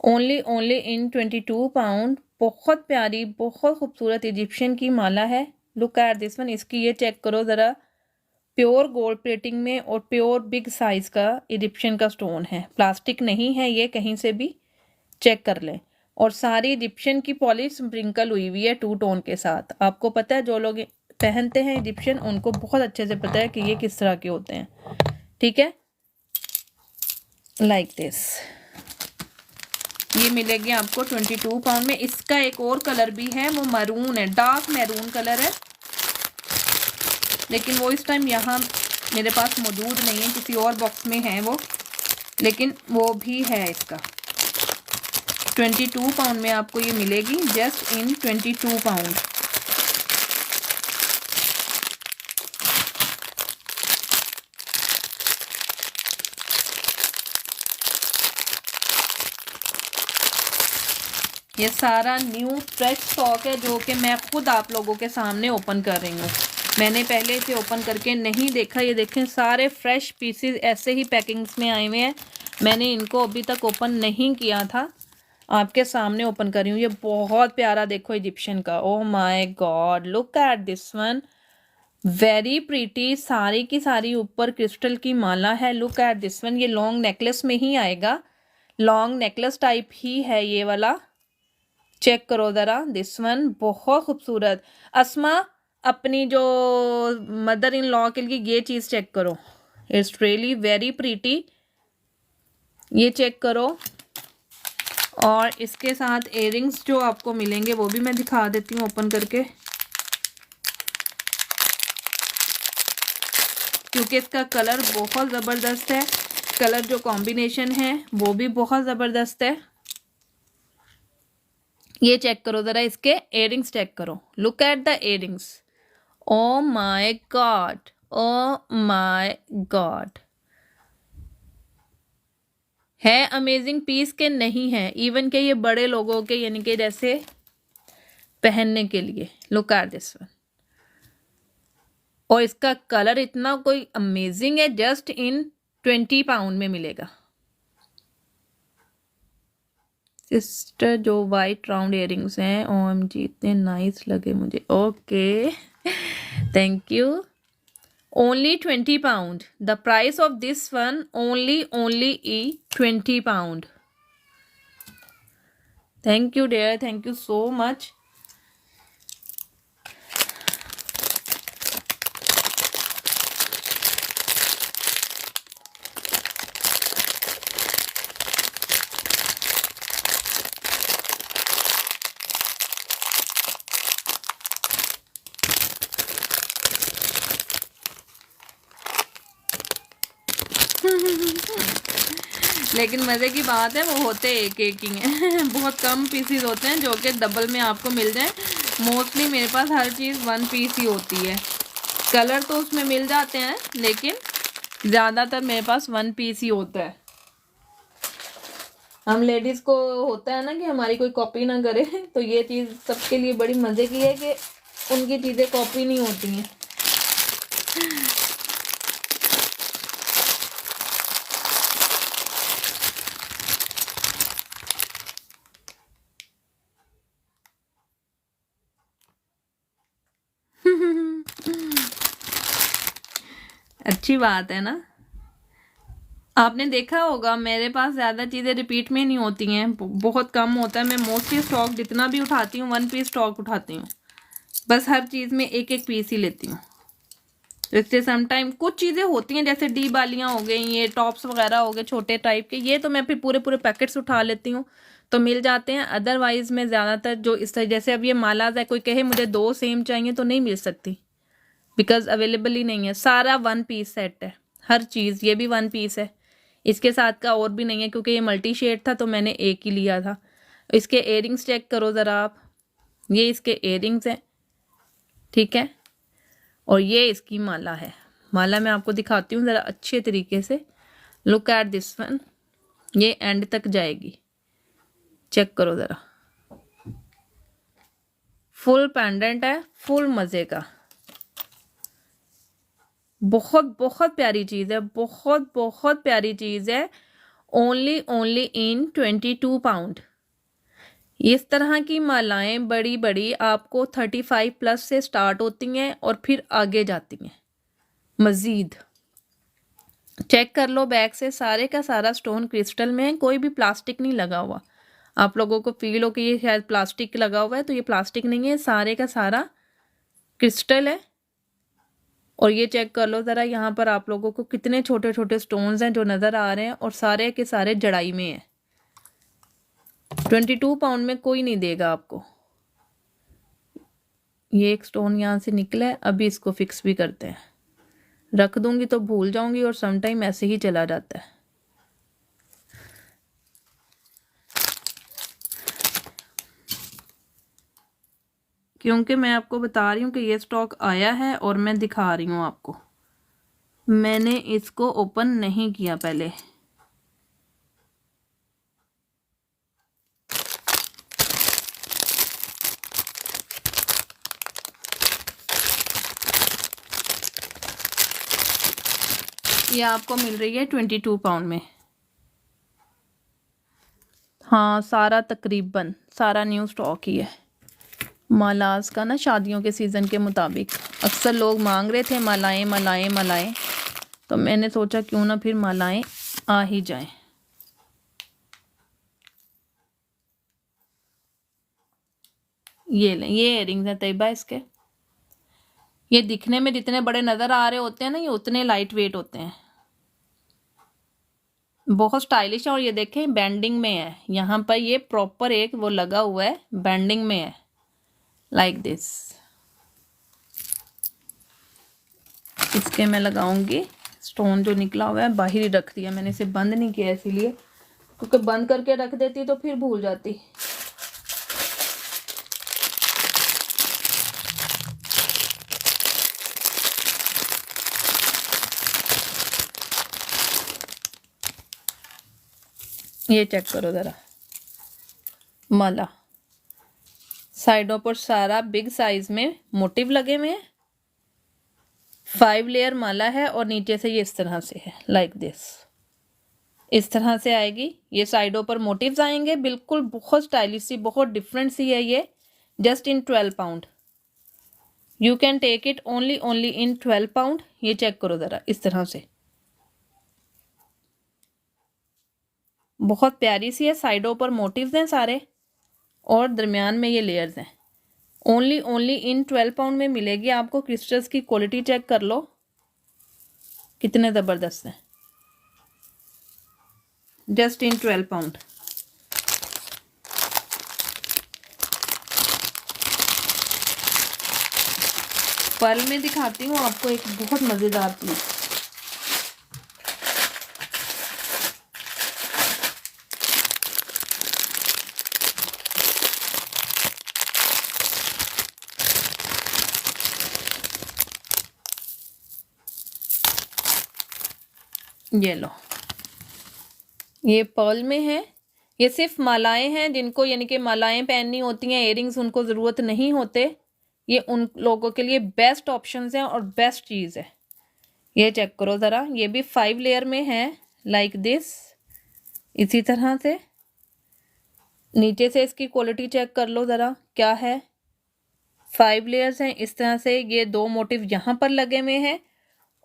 only in 22 pound. बहुत प्यारी, बहुत खूबसूरत इजिप्शियन की माला है। Look at this one. इसकी ये चेक करो ज़रा, प्योर गोल्ड प्लेटिंग में और प्योर बिग साइज का इजिप्शियन का स्टोन है, प्लास्टिक नहीं है ये, कहीं से भी चेक कर लें। और सारी इजिप्शियन की पॉलिश स्प्रिंकल हुई हुई है 2 टोन के साथ। आपको पता है, जो लोग पहनते हैं इजिप्शियन उनको बहुत अच्छे से पता है कि ये किस तरह के होते हैं। ठीक है, लाइक दिस। ये मिलेगी आपको 22 पाउंड में। इसका एक और कलर भी है, वो मैरून है, डार्क मैरून कलर है, लेकिन वो इस टाइम यहाँ मेरे पास मौजूद नहीं है, किसी और बॉक्स में है वो, लेकिन वो भी है। इसका 22 पाउंड में आपको ये मिलेगी, जस्ट इन 22 पाउंड। ये सारा न्यू फ्रेश स्टॉक है जो कि मैं खुद आप लोगों के सामने ओपन कर रही हूँ। मैंने पहले इसे ओपन करके नहीं देखा। ये देखें, सारे फ्रेश पीसेस ऐसे ही पैकिंग्स में आए हुए हैं। मैंने इनको अभी तक ओपन नहीं किया था, आपके सामने ओपन कर रही हूँ। ये बहुत प्यारा देखो इजिप्शियन का, oh my God, look at this one, very pretty. सारी की सारी ऊपर क्रिस्टल की माला है। Look at this one. ये लॉन्ग नेकलेस में ही आएगा, लॉन्ग नेकलेस टाइप ही है ये वाला। चेक करो ज़रा, दिस वन बहुत खूबसूरत। अस्मा, अपनी जो मदर इन लॉ के लिए ये चीज़ चेक करो, इट्स रियली वेरी प्रीटी। ये चेक करो। और इसके साथ इयररिंग्स जो आपको मिलेंगे वो भी मैं दिखा देती हूँ ओपन करके, क्योंकि इसका कलर बहुत ज़बरदस्त है। कलर जो कॉम्बिनेशन है वो भी बहुत ज़बरदस्त है। ये चेक करो ज़रा, इसके इयररिंग्स चेक करो, look at the earrings, O my God, oh my God. है अमेजिंग पीस के नहीं है, इवन के ये बड़े लोगों के, यानी कि जैसे पहनने के लिए। Look at this one. और इसका कलर इतना कोई अमेजिंग है, जस्ट इन 20 पाउंड में मिलेगा। सिस्टर, जो वाइट राउंड इयररिंग्स हैं, OMG इतने नाइस लगे मुझे। Okay, thank you. Only 20 pound. The price of this one only 20 pound. Thank you dear, thank you so much. लेकिन मज़े की बात है, वो होते एक एक ही हैं। बहुत कम पीसीज होते हैं जो कि डबल में आपको मिल जाए। मोस्टली मेरे पास हर चीज़ 1 पीस ही होती है। कलर तो उसमें मिल जाते हैं, लेकिन ज़्यादातर मेरे पास 1 पीस ही होता है। हम लेडीज़ को होता है ना कि हमारी कोई कॉपी ना करे, तो ये चीज़ सबके लिए बड़ी मज़े की है कि उनकी चीज़ें कॉपी नहीं होती हैं। अच्छी बात है ना। आपने देखा होगा मेरे पास ज़्यादा चीज़ें रिपीट में नहीं होती हैं, बहुत कम होता है। मैं मोस्टली स्टॉक जितना भी उठाती हूँ 1 पीस स्टॉक उठाती हूँ, बस हर चीज़ में एक एक पीस ही लेती हूँ। तो इससे समटाइम कुछ चीज़ें होती हैं, जैसे डी बालियाँ हो गई, ये टॉप्स वगैरह हो गए छोटे टाइप के, ये तो मैं फिर पूरे पूरे पैकेट्स उठा लेती हूँ तो मिल जाते हैं। अदरवाइज़ मैं ज़्यादातर जो इस तरह, जैसे अब ये मालाज है, कोई कहे मुझे 2 सेम चाहिए तो नहीं मिल सकती, बिकॉज अवेलेबल ही नहीं है। सारा 1 पीस सेट है हर चीज़। ये भी 1 पीस है, इसके साथ का और भी नहीं है, क्योंकि ये मल्टी शेड था तो मैंने एक ही लिया था। इसके इयररिंग्स चेक करो ज़रा आप, ये इसके इयररिंग्स हैं, ठीक है। और ये इसकी माला है। माला मैं आपको दिखाती हूँ ज़रा अच्छे तरीके से। लुक एट दिस वन, ये एंड तक जाएगी, चेक करो ज़रा। फुल पेंडेंट है, फुल मज़े का, बहुत बहुत प्यारी चीज़ है, बहुत बहुत प्यारी चीज़ है। Only in 22 pound. इस तरह की मालाएं बड़ी बड़ी आपको 35 प्लस से स्टार्ट होती हैं और फिर आगे जाती हैं मज़ीद। चेक कर लो बैक से, सारे का सारा स्टोन क्रिस्टल में है, कोई भी प्लास्टिक नहीं लगा हुआ। आप लोगों को फील हो कि ये शायद प्लास्टिक लगा हुआ है, तो ये प्लास्टिक नहीं है, सारे का सारा क्रिस्टल है। और ये चेक कर लो ज़रा, यहाँ पर आप लोगों को कितने छोटे छोटे स्टोन्स हैं जो नज़र आ रहे हैं, और सारे के सारे जड़ाई में हैं। 22 पाउंड में कोई नहीं देगा आपको। ये एक स्टोन यहाँ से निकला है, अभी इसको फिक्स भी करते हैं। रख दूंगी तो भूल जाऊंगी और समटाइम ऐसे ही चला जाता है। क्योंकि मैं आपको बता रही हूँ कि ये स्टॉक आया है और मैं दिखा रही हूँ आपको। मैंने इसको ओपन नहीं किया पहले। ये आपको मिल रही है 22 पाउंड में। हाँ, सारा तकरीबन सारा न्यू स्टॉक ही है मालाज का ना, शादियों के सीज़न के मुताबिक। अक्सर लोग मांग रहे थे मालाएं मालाएं मालाएं, तो मैंने सोचा क्यों ना फिर मालाएं आ ही जाएं। ये लें, ये इयररिंग्स हैं तैयबा इसके। ये दिखने में जितने बड़े नज़र आ रहे होते हैं ना, ये उतने लाइट वेट होते हैं, बहुत स्टाइलिश है। और ये देखें बैंडिंग में है, यहाँ पर ये प्रॉपर एक वो लगा हुआ है, बैंडिंग में है, लाइक दिस। इसके मैं लगाऊंगी, स्टोन जो निकला हुआ है बाहर ही रख दिया मैंने, इसे बंद नहीं किया इसीलिए, क्योंकि बंद करके रख देती तो फिर भूल जाती। ये चेक करो ज़रा, माला साइडों पर सारा बिग साइज में मोटिव लगे हुए हैं। 5 लेयर माला है और नीचे से ये इस तरह से है, लाइक दिस, इस तरह से आएगी। ये साइडों पर मोटिव्स आएंगे, बिल्कुल बहुत स्टाइलिश सी, बहुत डिफरेंट सी है ये। Just in 12 pound, you can take it only in 12 pound. ये चेक करो ज़रा, इस तरह से बहुत प्यारी सी है। साइडों पर मोटिव्स हैं सारे और दरमियान में ये लेयर्स हैं। ओनली इन 12 पाउंड में मिलेगी आपको। क्रिस्टल्स की क्वालिटी चेक कर लो, कितने ज़बरदस्त हैं। Just in 12 pound. पर्ल में दिखाती हूँ आपको एक बहुत मज़ेदार चीज़। ये लो, ये पर्ल में है। ये सिर्फ मालाएं हैं जिनको यानी कि मालाएं पहननी होती हैं, इयररिंग्स उनको ज़रूरत नहीं होते। ये उन लोगों के लिए बेस्ट ऑप्शंस हैं और बेस्ट चीज़ है। ये चेक करो ज़रा, ये भी 5 लेयर में है, लाइक दिस। इसी तरह से नीचे से इसकी क्वालिटी चेक कर लो ज़रा क्या है। 5 लेयर्स हैं इस तरह से। ये 2 मोटिव यहाँ पर लगे हुए हैं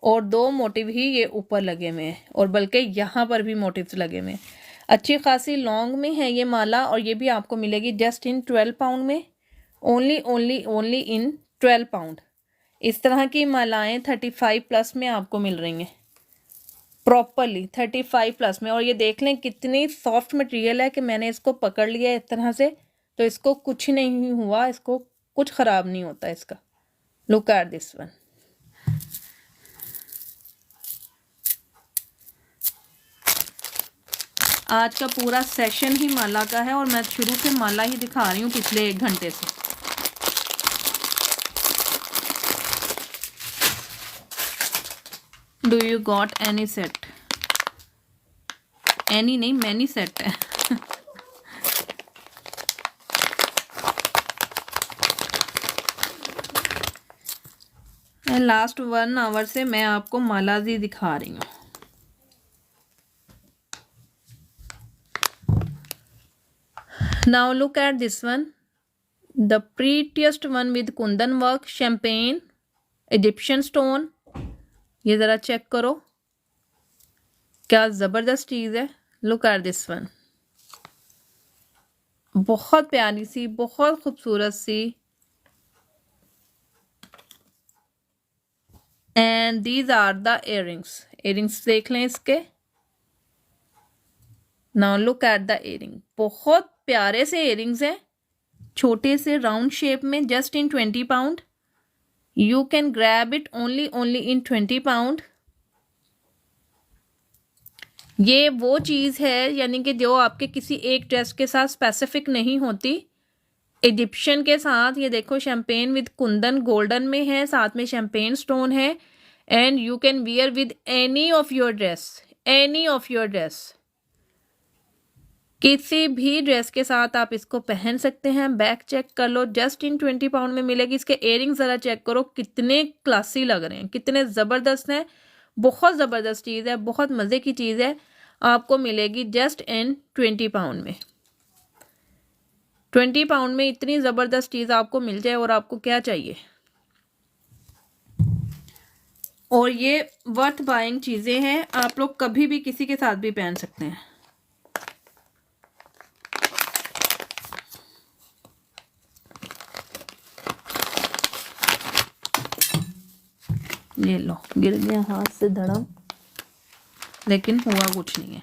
और 2 मोटिव ही ये ऊपर लगे हुए हैं, और बल्कि यहाँ पर भी मोटिव्स लगे हुए हैं। अच्छी खासी लॉन्ग में है ये माला, और ये भी आपको मिलेगी जस्ट इन 12 पाउंड में। Only in 12 pound. इस तरह की मालाएं 35 प्लस में आपको मिल रही हैं, प्रॉपरली 35 प्लस में। और ये देख लें कितनी सॉफ्ट मटेरियल है कि मैंने इसको पकड़ लिया इस तरह से, तो इसको कुछ नहीं हुआ, इसको कुछ ख़राब नहीं होता इसका। Look at this one. आज का पूरा सेशन ही माला का है और मैं शुरू से माला ही दिखा रही हूँ पिछले 1 घंटे से। Do you got any set? Any नहीं, मैनी सेट है। लास्ट 1 आवर से मैं आपको मालाजी दिखा रही हूँ। Now look at this one, the prettiest one with kundan work, champagne, Egyptian stone. ये ज़रा चेक करो, क्या ज़बरदस्त चीज़ है। लुक एट दिस वन, बहुत प्यारी सी, बहुत खूबसूरत सी। And these are the earrings. Earrings देख लें इसके। Now look at the earring, बहुत प्यारे से इयरिंग्स हैं, छोटे से राउंड शेप में, just in 20 pound. You can grab it only in 20 pound. ये वो चीज़ है यानी कि जो आपके किसी एक ड्रेस के साथ स्पेसिफिक नहीं होती। इजिप्शियन के साथ, ये देखो, शैम्पेन विद कुंदन गोल्डन में है, साथ में शैम्पेन स्टोन है। And you can wear with any of your dress, any of your dress, किसी भी ड्रेस के साथ आप इसको पहन सकते हैं। बैक चेक कर लो, जस्ट इन 20 पाउंड में मिलेगी। इसके इयरिंग्स ज़रा चेक करो, कितने क्लासी लग रहे हैं, कितने ज़बरदस्त हैं। बहुत ज़बरदस्त चीज़ है, बहुत मज़े की चीज़ है। आपको मिलेगी जस्ट इन 20 पाउंड में। 20 पाउंड में इतनी ज़बरदस्त चीज़ आपको मिल जाए और आपको क्या चाहिए। और ये वर्थ बाइंग चीज़ें हैं, आप लोग कभी भी किसी के साथ भी पहन सकते हैं। ये लो, गिर गया हाथ से धड़म, लेकिन हुआ कुछ नहीं है।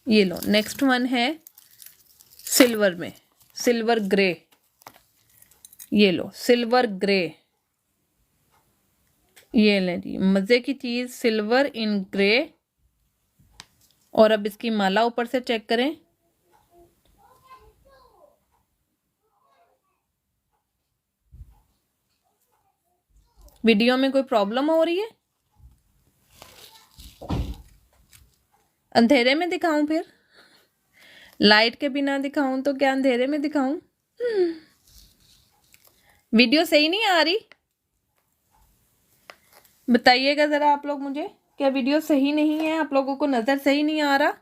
ये लो, नेक्स्ट वन है सिल्वर में, सिल्वर ग्रे। ये लो, सिल्वर ग्रे। ये ले जी, मज़े की चीज़, सिल्वर इन ग्रे। और अब इसकी माला ऊपर से चेक करें। वीडियो में कोई प्रॉब्लम हो रही है? अंधेरे में दिखाऊं? फिर लाइट के बिना दिखाऊं तो क्या अंधेरे में दिखाऊं? वीडियो सही नहीं आ रही? बताइएगा ज़रा आप लोग मुझे, क्या वीडियो सही नहीं है? आप लोगों को नज़र सही नहीं आ रहा?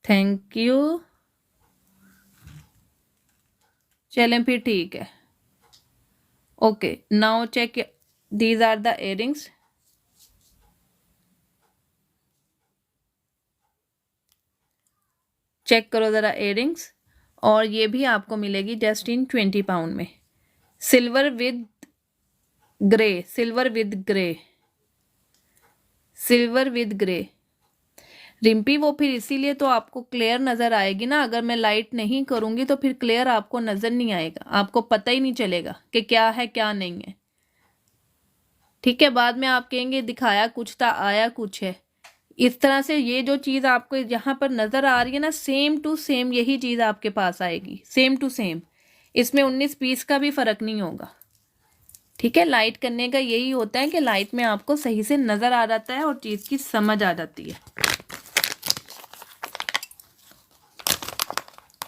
Thank you. चलें फिर, ठीक है। Okay, now check, these are the earrings. Check करो ज़रा इयरिंग्स। और ये भी आपको मिलेगी जस्ट इन 20 पाउंड में। Silver with grey, silver with grey, silver with grey. Rimpi, वो फिर इसीलिए तो आपको क्लियर नज़र आएगी ना। अगर मैं लाइट नहीं करूँगी तो फिर क्लियर आपको नज़र नहीं आएगा, आपको पता ही नहीं चलेगा कि क्या है क्या नहीं है। ठीक है, बाद में आप कहेंगे दिखाया कुछ था, आया कुछ है। इस तरह से ये जो चीज़ आपको यहाँ पर नज़र आ रही है ना, सेम टू सेम यही चीज़ आपके पास आएगी, सेम टू सेम। इसमें 19 पीस का भी फ़र्क नहीं होगा। ठीक है, लाइट करने का यही होता है कि लाइट में आपको सही से नज़र आ जाता है और चीज़ की समझ आ जाती है।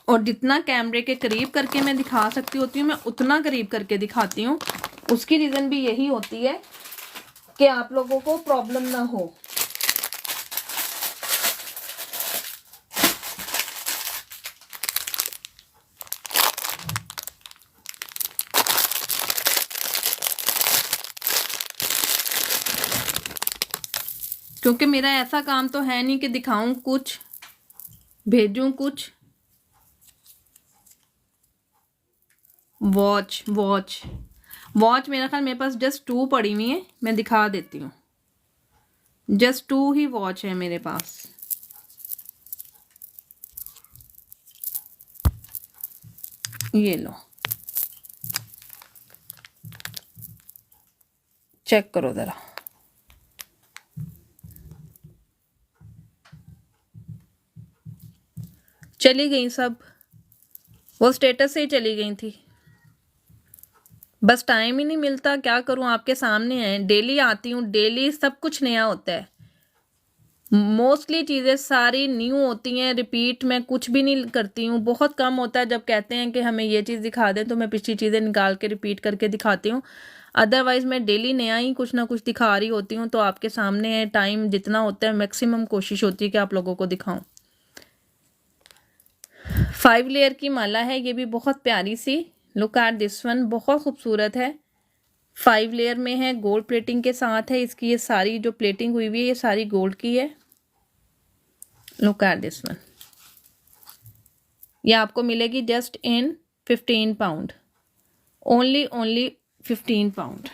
और जितना कैमरे के करीब करके मैं दिखा सकती होती हूँ, मैं उतना करीब करके दिखाती हूँ। उसकी रीज़न भी यही होती है कि आप लोगों को प्रॉब्लम ना हो। क्योंकि मेरा ऐसा काम तो है नहीं कि दिखाऊं कुछ, भेजूं कुछ। वॉच, वॉच मेरा ख्याल मेरे पास जस्ट 2 पड़ी हुई है, मैं दिखा देती हूँ। जस्ट 2 ही वॉच है मेरे पास। ये लो, चेक करो ज़रा। चली गई सब, वो स्टेटस से ही चली गई थी। बस टाइम ही नहीं मिलता, क्या करूं, आपके सामने है, डेली आती हूँ, डेली सब कुछ नया होता है। मोस्टली चीज़ें सारी न्यू होती हैं, रिपीट मैं कुछ भी नहीं करती हूँ। बहुत कम होता है जब कहते हैं कि हमें ये चीज़ दिखा दें तो मैं पिछली चीज़ें निकाल के रिपीट करके दिखाती हूँ। अदरवाइज़ मैं डेली नया ही कुछ ना कुछ दिखा रही होती हूँ। तो आपके सामने है, टाइम जितना होता है मैक्सिमम कोशिश होती है कि आप लोगों को दिखाऊं। 5 लेयर की माला है, ये भी बहुत प्यारी सी। लुक एट दिस वन, बहुत खूबसूरत है। 5 लेयर में है, गोल्ड प्लेटिंग के साथ है। इसकी ये सारी जो प्लेटिंग हुई हुई है ये सारी गोल्ड की है। लुक एट दिस वन, ये आपको मिलेगी जस्ट इन 15 पाउंड, ओनली 15 पाउंड।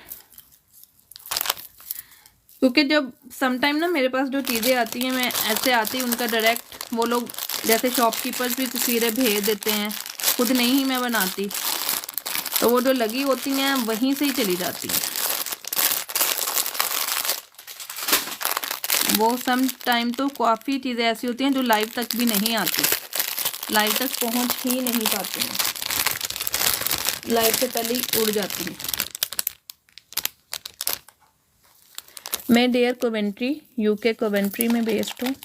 क्योंकि जब समटाइम ना मेरे पास जो चीज़ें आती हैं, मैं ऐसे आती उनका डायरेक्ट वो लोग जैसे शॉपकीपर्स भी तस्वीरें भेज देते हैं, खुद नहीं ही मैं बनाती, तो वो जो लगी होती हैं वहीं से ही चली जाती हैं। वो सम टाइम तो काफ़ी चीज़ें ऐसी होती हैं जो लाइव तक भी नहीं आती, लाइव तक पहुंच ही नहीं पाती हैं, लाइव से पहले ही उड़ जाती हैं। मैं डेयर कोवेंट्री, यूके कोवेंट्री में बेस्ड हूँ।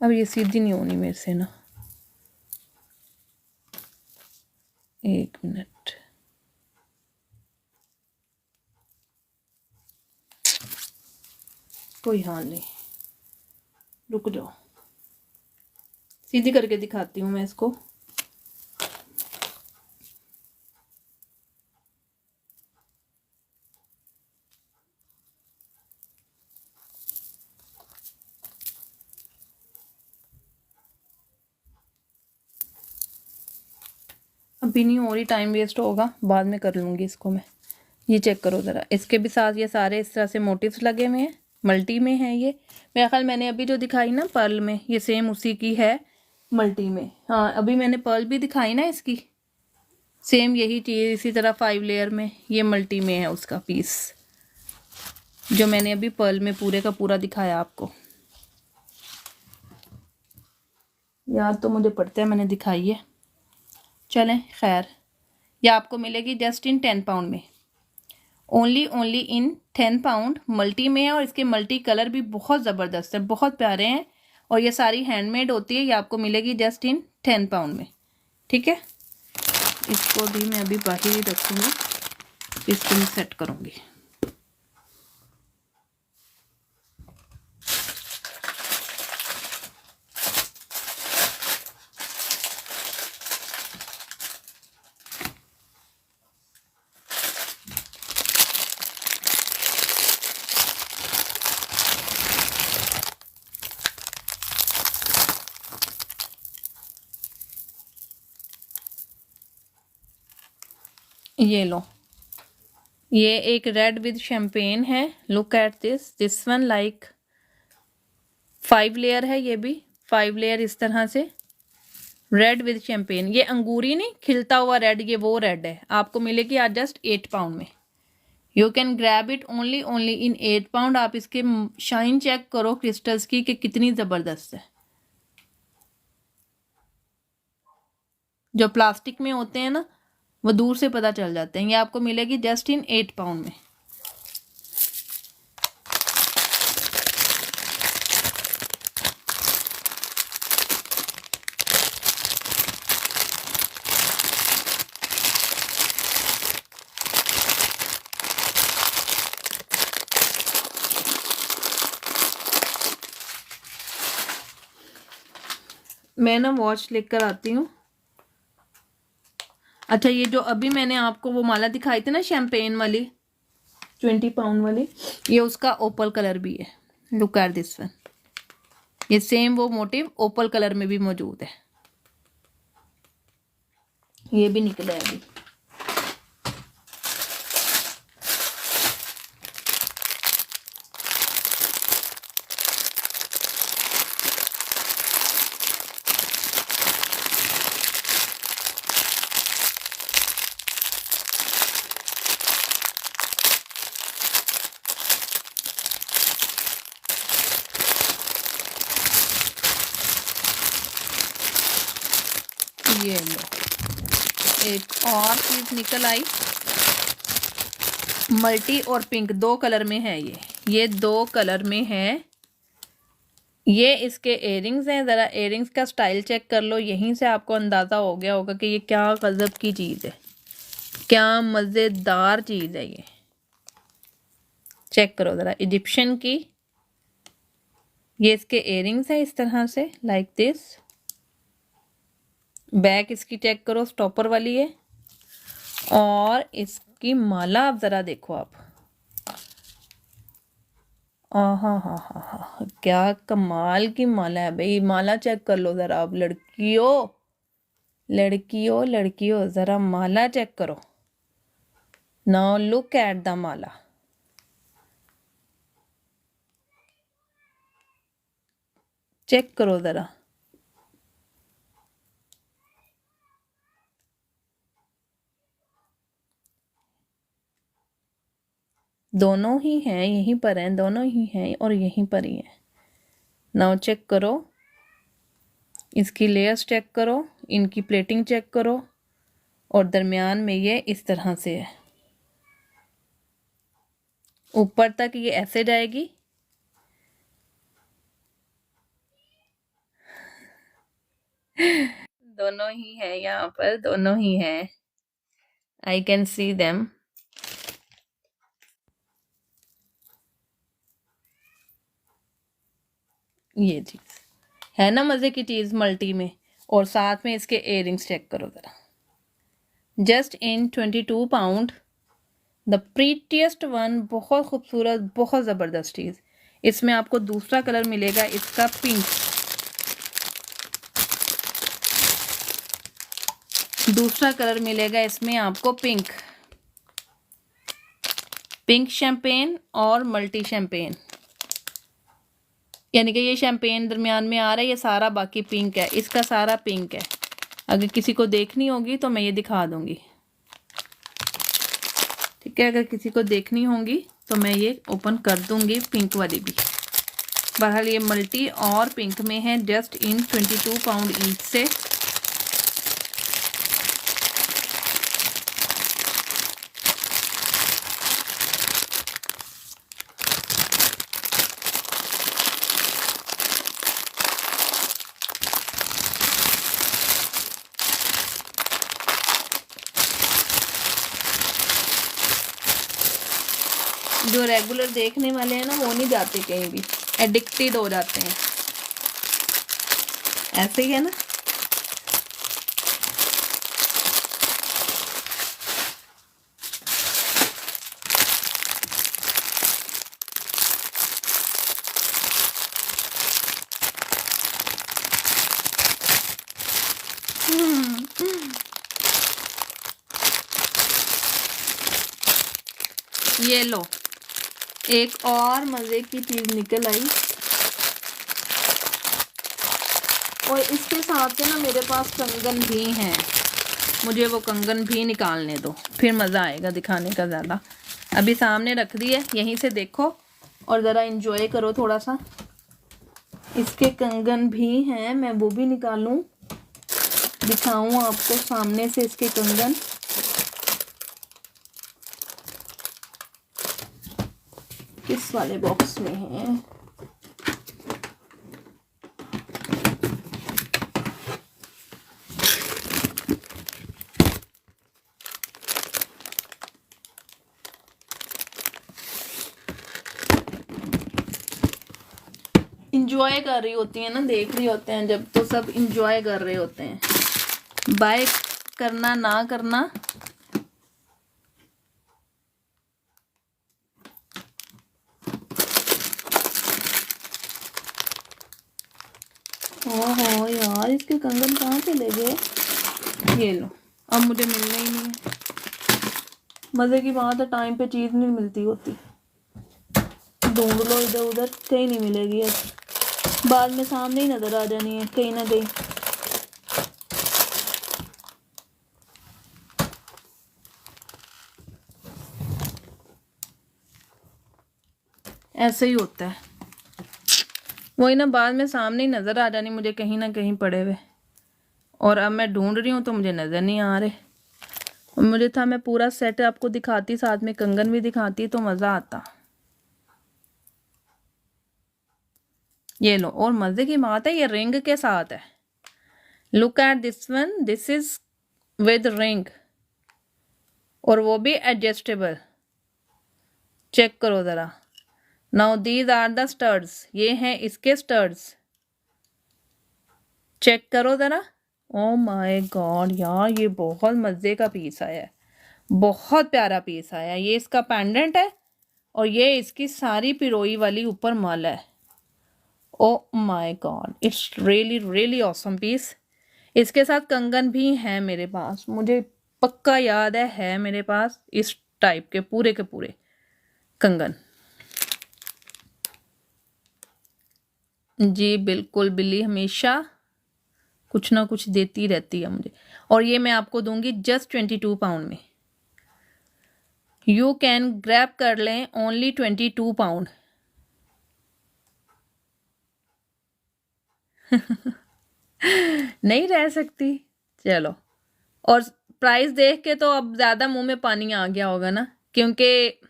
अब ये सीधी नहीं होनी मेरे से ना, 1 मिनट। कोई हाल नहीं, रुक जाओ, सीधी करके दिखाती हूँ मैं इसको। अभी नहीं हो रही, टाइम वेस्ट होगा, बाद में कर लूँगी इसको मैं। ये चेक करो ज़रा, इसके भी साथ ये सारे इस तरह से मोटिव्स लगे हुए हैं, मल्टी में है ये। मेरा ख्याल मैंने अभी जो दिखाई ना पर्ल में, ये सेम उसी की है मल्टी में। हाँ, अभी मैंने पर्ल भी दिखाई ना इसकी, सेम यही चीज़ इसी तरह 5 लेयर में, ये मल्टी में है उसका पीस, जो मैंने अभी पर्ल में पूरे का पूरा दिखाया आपको। याद तो मुझे पड़ता है मैंने दिखाई है, चलें खैर। ये आपको मिलेगी जस्ट इन 10 पाउंड में, ओनली इन 10 पाउंड, मल्टी में है। और इसके मल्टी कलर भी बहुत ज़बरदस्त है, बहुत प्यारे हैं, और ये सारी हैंडमेड होती है। ये आपको मिलेगी जस्ट इन 10 पाउंड में, ठीक है। इसको भी मैं अभी बाहर ही रखूँगी, इसको मैं सेट करूँगी। ये लो, ये एक रेड विद शैम्पेन है। Look at this one, like 5 layer है, ये भी 5 लेयर इस तरह से, रेड विद शैम्पेन। ये अंगूरी नहीं, खिलता हुआ रेड, ये वो रेड है। आपको मिलेगी आज जस्ट 8 पाउंड में। You can grab it only in 8 pound. आप इसके शाइन चेक करो क्रिस्टल्स की कि कितनी ज़बरदस्त है। जो प्लास्टिक में होते हैं ना, वो दूर से पता चल जाते हैं। ये आपको मिलेगी जस्ट इन 8 पाउंड में। मैं ना वॉच लेकर आती हूँ। अच्छा, ये जो अभी मैंने आपको वो माला दिखाई थी ना शैम्पेन वाली, £20 वाली। ये उसका ओपल कलर भी है, लुक एट दिस वन। ये सेम वो मोटिव ओपल कलर में भी मौजूद है। ये भी निकला है अभी। ये लो, एक और चीज निकल आई, मल्टी और पिंक, 2 कलर में है ये 2 कलर में है। ये इसके एयरिंग्स हैं। ज़रा एयरिंग्स का स्टाइल चेक कर लो, यहीं से आपको अंदाज़ा हो गया होगा कि ये क्या गज़ब की चीज़ है, क्या मज़ेदार चीज़ है ये। चेक करो ज़रा, इजिप्शियन की ये इसके एयरिंग्स हैं इस तरह से, लाइक दिस। बैक इसकी चेक करो, स्टॉपर वाली है। और इसकी माला आप ज़रा देखो आप, हाँ हाँ हाँ हाँ, क्या कमाल की माला है भाई। माला चेक कर लो ज़रा आप, लड़कियों लड़कियों लड़कियों, ज़रा माला चेक करो। नाउ लुक एट द माला। चेक करो ज़रा, दोनों ही हैं, यहीं पर हैं, दोनों ही हैं और यहीं पर ही हैं। नाउ चेक करो, इसकी लेयर्स चेक करो, इनकी प्लेटिंग चेक करो, और दरमियान में ये इस तरह से है। ऊपर तक ये ऐसे जाएगी, दोनों ही है यहाँ पर, दोनों ही हैं। I can see them. ये चीज़ है ना मज़े की चीज़ मल्टी में। और साथ में इसके एयरिंग्स चेक करो ज़रा, just in £22, the prettiest one. बहुत खूबसूरत, बहुत ज़बरदस्त चीज़। इसमें आपको दूसरा कलर मिलेगा इसका पिंक, दूसरा कलर मिलेगा इसमें आपको पिंक, पिंक शैम्पेन और मल्टी शैम्पेन। यानी कि ये शैम्पेन दरमियान में आ रहा है, ये सारा बाकी पिंक है, इसका सारा पिंक है। अगर किसी को देखनी होगी तो मैं ये दिखा दूंगी, ठीक है। अगर किसी को देखनी होगी तो मैं ये ओपन कर दूंगी, पिंक वाली भी। बहरहाल ये मल्टी और पिंक में है, जस्ट इन £22 ईच से। जो रेगुलर देखने वाले हैं ना, वो नहीं जाते कहीं भी, एडिक्टेड हो जाते हैं, ऐसे ही है ना। ये लो, एक और मज़े की चीज़ निकल आई। और इसके साथ से ना मेरे पास कंगन भी हैं, मुझे वो कंगन भी निकालने दो, फिर मज़ा आएगा दिखाने का ज़्यादा। अभी सामने रख दी है, यहीं से देखो और ज़रा इंजॉय करो थोड़ा सा। इसके कंगन भी हैं, मैं वो भी निकालूं, दिखाऊं आपको सामने से इसके कंगन। किस वाले बॉक्स में है? इंजॉय कर रही होती है ना, देख रही होते हैं जब, तो सब इंजॉय कर रहे होते हैं। बाय करना ना करना ओहो यार, इसके कंगन कहाँ चले गए? ये लो, अब मुझे मिलने ही नहीं है। मज़े की बात है, टाइम पे चीज़ नहीं मिलती होती। ढूंढ लो इधर उधर, कहीं नहीं मिलेगी अब। बाद में सामने ही नज़र आ जानी है कहीं ना कहीं। ऐसे ही होता है, वही ना, बाद में सामने ही नज़र आ जानी मुझे कहीं ना कहीं पड़े हुए। और अब मैं ढूंढ रही हूँ तो मुझे नज़र नहीं आ रहे। और मुझे था मैं पूरा सेट आपको दिखाती, साथ में कंगन भी दिखाती तो मज़ा आता। ये लो, और मज़े की बात है ये रिंग के साथ है। Look at this one, this is with ring, और वो भी एडजस्टेबल। चेक करो ज़रा। Now these are the studs, ये हैं इसके स्टड्स। चेक करो ज़रा। ओ माय गॉड यार, ये बहुत मज़े का पीस आया है, बहुत प्यारा पीस आया है। ये इसका पेंडेंट है और ये इसकी सारी पिरोई वाली ऊपर माला है। Oh my God, it's really really awesome piece. इसके साथ कंगन भी है मेरे पास, मुझे पक्का याद है मेरे पास इस टाइप के पूरे कंगन। जी बिल्कुल, बिल्ली हमेशा कुछ ना कुछ देती रहती है मुझे। और ये मैं आपको दूंगी जस्ट 22 पाउंड में। यू कैन ग्रैब कर लें ओनली 22 पाउंड। नहीं रह सकती, चलो। और प्राइस देख के तो अब ज़्यादा मुंह में पानी आ गया होगा ना, क्योंकि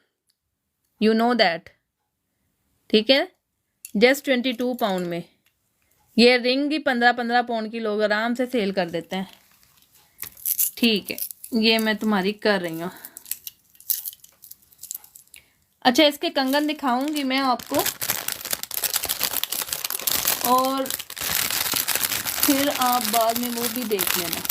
यू नो दैट, ठीक है। जस्ट 22 पाउंड में ये रिंग ही 15-15 पाउंड की लोग आराम से सेल कर देते हैं। ठीक है, ये मैं तुम्हारी कर रही हूँ। अच्छा, इसके कंगन दिखाऊंगी मैं आपको, और फिर आप बाद में वो भी देख लेना।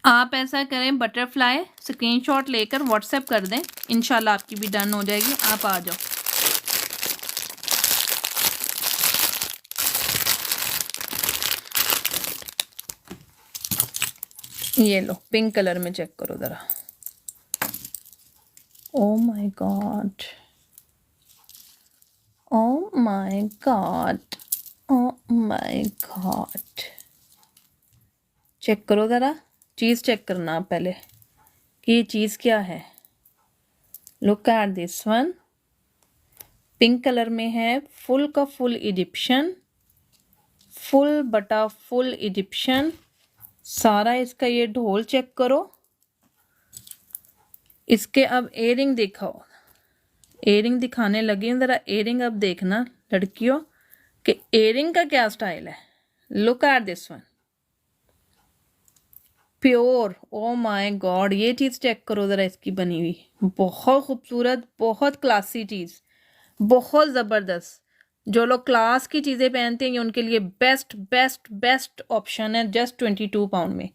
आप ऐसा करें, बटरफ्लाई स्क्रीनशॉट लेकर व्हाट्सएप कर दें, इंशाल्लाह आपकी भी डन हो जाएगी। आप आ जाओ। ये लो, पिंक कलर में चेक करो ज़रा। Oh my God, oh my God, oh my God. Check करो ज़रा, चीज़ चेक करना आप पहले कि ये चीज़ क्या है। Look at this one, pink colour में है, फुल का फुल इजिप्शियन, फुल बटा फुल इजिप्शियन सारा इसका। ये ढोल चेक करो। इसके अब एयरिंग दिखाओ, एयरिंग दिखाने लगी हूँ, ज़रा एयरिंग अब देखना लड़कियों कि एयरिंग का क्या स्टाइल है। Look at this one, pure. O my God, ये चीज़ चेक करो ज़रा इसकी बनी हुई, बहुत खूबसूरत, बहुत क्लासी चीज़, बहुत ज़बरदस्त। जो लोग क्लास की चीज़ें पहनते हैं उनके लिए बेस्ट बेस्ट बेस्ट ऑप्शन है। जस्ट 22 पाउंड में,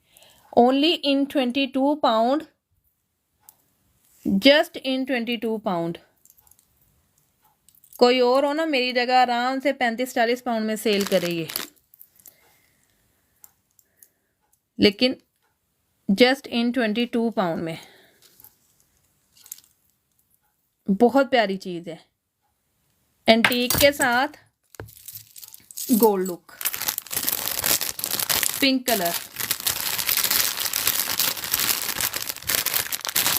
only in 22 pound, just in 22 pound. कोई और हो ना मेरी जगह आराम से 35-40 पाउंड में सेल करे ये, लेकिन जस्ट इन 22 पाउंड में बहुत प्यारी चीज़ है। एंटीक के साथ गोल्ड लुक, पिंक कलर।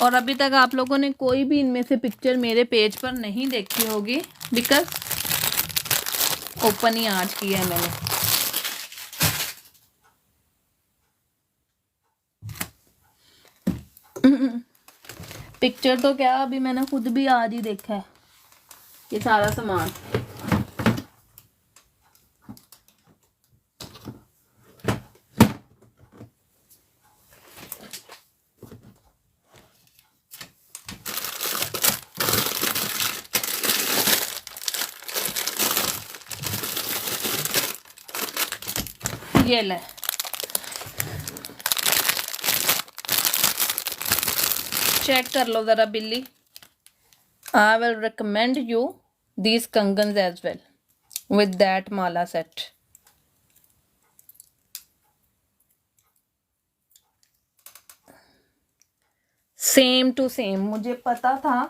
और अभी तक आप लोगों ने कोई भी इनमें से पिक्चर मेरे पेज पर नहीं देखी होगी, बिकॉज ओपन ही आज किया है मैंने। पिक्चर तो क्या, अभी मैंने खुद भी आज ही देखा है ये सारा सामान। ये ले, चेक कर लो ज़रा बिल्ली। I will recommend you these kangans as well with that mala set. Same to same, मुझे पता था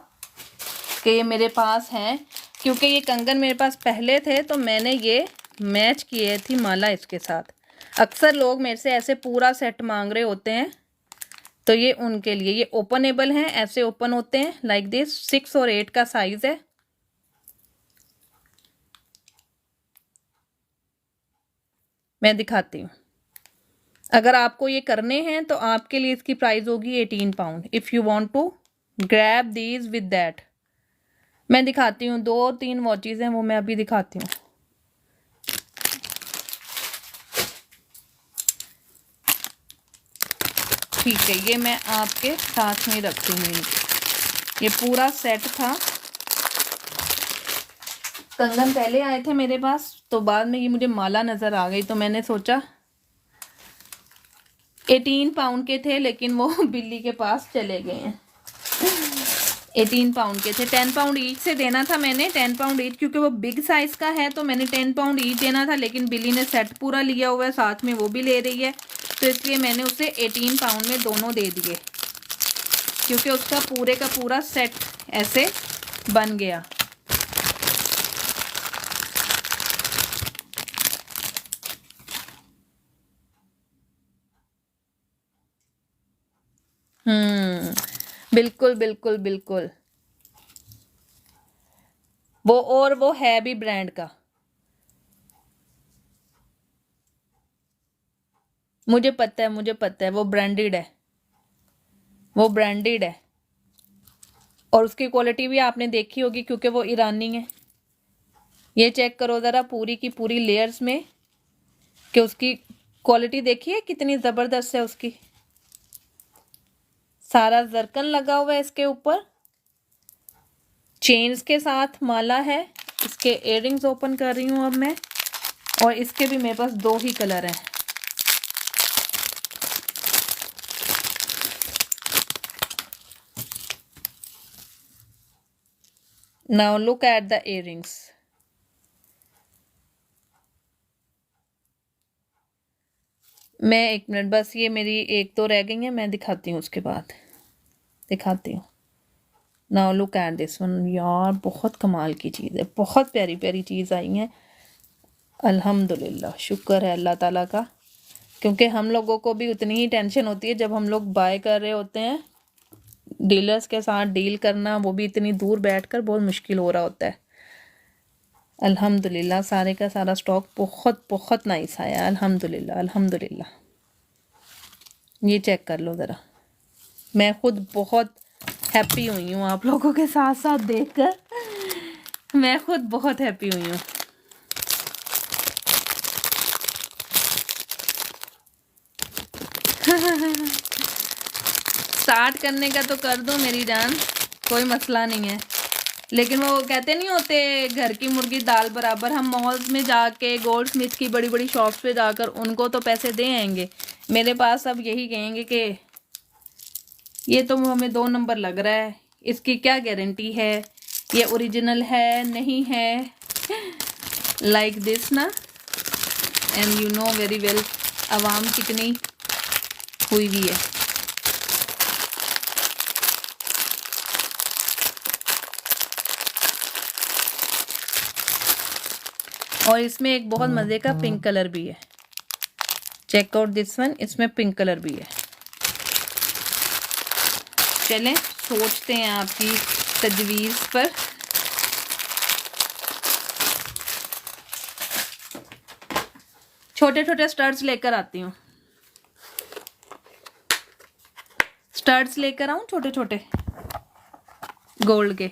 कि ये मेरे पास हैं, क्योंकि ये कंगन मेरे पास पहले थे तो मैंने ये मैच किए थी माला इसके साथ। अक्सर लोग मेरे से ऐसे पूरा सेट मांग रहे होते हैं, तो ये उनके लिए। ये ओपनेबल हैं, ऐसे ओपन होते हैं लाइक दिस। 6 और 8 का साइज है। मैं दिखाती हूँ। अगर आपको ये करने हैं तो आपके लिए इसकी प्राइस होगी 18 pound if you want to grab these with that. मैं दिखाती हूँ, 2-3 वॉचेस हैं वो मैं अभी दिखाती हूँ। ठीक है, ये मैं आपके साथ में रखती हूँ। ये पूरा सेट था। कंगन पहले आए थे मेरे पास, तो बाद में ये मुझे माला नज़र आ गई, तो मैंने सोचा 18 पाउंड के थे, लेकिन वो बिल्ली के पास चले गए हैं। 18 पाउंड के थे। 10 पाउंड ईच से देना था मैंने, 10 पाउंड ईच, क्योंकि वो बिग साइज़ का है तो मैंने 10 पाउंड ईच देना था। लेकिन बिल्ली ने सेट पूरा लिया हुआ है, साथ में वो भी ले रही है, तो इसलिए मैंने उसे 18 पाउंड में दोनों दे दिए, क्योंकि उसका पूरे का पूरा सेट ऐसे बन गया। बिल्कुल बिल्कुल बिल्कुल। वो है भी ब्रांड का। मुझे पता है, मुझे पता है, वो ब्रांडेड है, वो ब्रांडेड है। और उसकी क्वालिटी भी आपने देखी होगी, क्योंकि वो ईरानी है। ये चेक करो ज़रा पूरी की पूरी लेयर्स में, कि उसकी क्वालिटी देखिए कितनी ज़बरदस्त है उसकी। सारा जरकन लगा हुआ है इसके ऊपर, चेन्स के साथ माला है। इसके इयररिंग्स ओपन कर रही हूँ अब मैं, और इसके भी मेरे पास 2 ही कलर हैं। Now look at the earrings. मैं 1 मिनट, बस ये मेरी 1-2 रह गई हैं, मैं दिखाती हूँ, उसके बाद दिखाती हूँ। Now look at this one. यार बहुत कमाल की चीज़ है, बहुत प्यारी प्यारी चीज़ आई हैं। अल्हम्दुलिल्लाह, शुक्र है अल्लाह ताला का, क्योंकि हम लोगों को भी उतनी ही टेंशन होती है जब हम लोग बाय कर रहे होते हैं। डीलर्स के साथ डील करना, वो भी इतनी दूर बैठकर, बहुत मुश्किल हो रहा होता है। अल्हम्दुलिल्लाह सारे का सारा स्टॉक बहुत बहुत नाइस आया, अल्हम्दुलिल्लाह अल्हम्दुलिल्लाह। ये चेक कर लो ज़रा। मैं खुद बहुत हैप्पी हुई हूँ आप लोगों के साथ साथ देखकर। मैं खुद बहुत हैप्पी हुई हूँ। स्टार्ट करने का तो कर दो मेरी जान, कोई मसला नहीं है। लेकिन वो कहते नहीं होते, घर की मुर्गी दाल बराबर। हम मॉल्स में जाके, गोल्ड स्मिथ की बड़ी बड़ी शॉप्स पे जाकर उनको तो पैसे दे आएंगे, मेरे पास अब यही कहेंगे कि ये तो हमें 2 नंबर लग रहा है, इसकी क्या गारंटी है, ये ओरिजिनल है नहीं है, लाइक दिस ना। And you know very well आवाम कितनी हुई हुई है। और इसमें एक बहुत मज़े का पिंक कलर भी है। चेक आउट दिस वन, इसमें पिंक कलर भी है। चलें सोचते हैं आपकी तजवीज़ पर। छोटे छोटे स्टड्स लेकर आती हूँ, स्टड्स लेकर आऊँ छोटे छोटे गोल्ड के।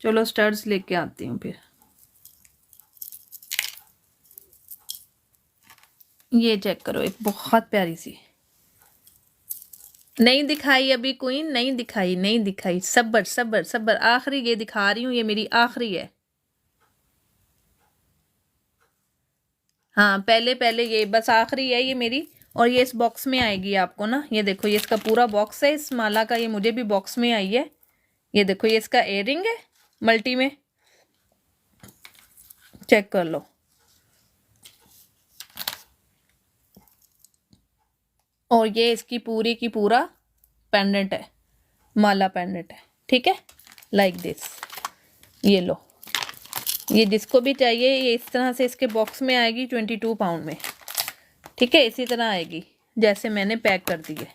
चलो स्टड्स लेके आती हूँ फिर। ये चेक करो, एक बहुत प्यारी सी, नहीं दिखाई अभी क्वीन, नहीं दिखाई, नहीं दिखाई, सब्र सब्र सब्र, आखिरी ये दिखा रही हूँ, ये मेरी आखिरी है। हाँ पहले पहले ये बस आखिरी है ये मेरी। और ये इस बॉक्स में आएगी आपको ना, ये देखो ये इसका पूरा बॉक्स है इस माला का, ये मुझे भी बॉक्स में आई है। ये देखो ये इसका एयरिंग है मल्टी में, चेक कर लो। और ये इसकी पूरी की पूरा पेंडेंट है, माला पेंडेंट है, ठीक है, लाइक दिस। ये लो, ये जिसको भी चाहिए ये इस तरह से इसके बॉक्स में आएगी 22 पाउंड में, ठीक है, इसी तरह आएगी जैसे मैंने पैक कर दी है।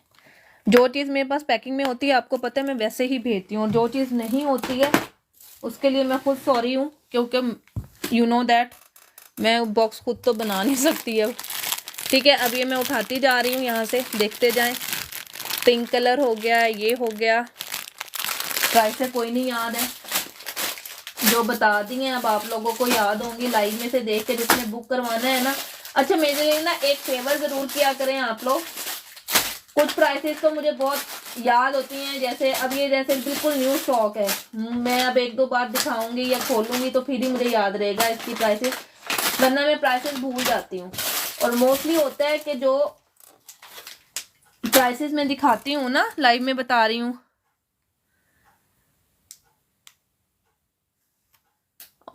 जो चीज़ मेरे पास पैकिंग में होती है आपको पता है मैं वैसे ही भेजती हूँ, और जो चीज़ नहीं होती है उसके लिए मैं खुद सॉरी हूँ, क्योंकि यू नो दैट मैं बॉक्स खुद तो बना नहीं सकती अब, ठीक है। अब ये मैं उठाती जा रही हूँ यहाँ से, देखते जाएं। पिंक कलर हो गया, ये हो गया, प्राइस से कोई नहीं याद है, जो बता दी हैं अब आप लोगों को याद होंगी लाइव में से देख के, जिसने बुक करवाना है ना। अच्छा मेरे लिए ना एक फेवर ज़रूर किया करें आप लोग, कुछ प्राइसेस तो मुझे बहुत याद होती हैं, जैसे अब ये जैसे बिल्कुल न्यू स्टॉक है, मैं अब एक दो बार दिखाऊंगी या खोलूंगी तो फिर ही मुझे याद रहेगा इसकी प्राइसेस, वरना मैं प्राइसेस भूल जाती हूँ। और मोस्टली होता है कि जो प्राइसेस मैं दिखाती हूँ ना लाइव में बता रही हूँ,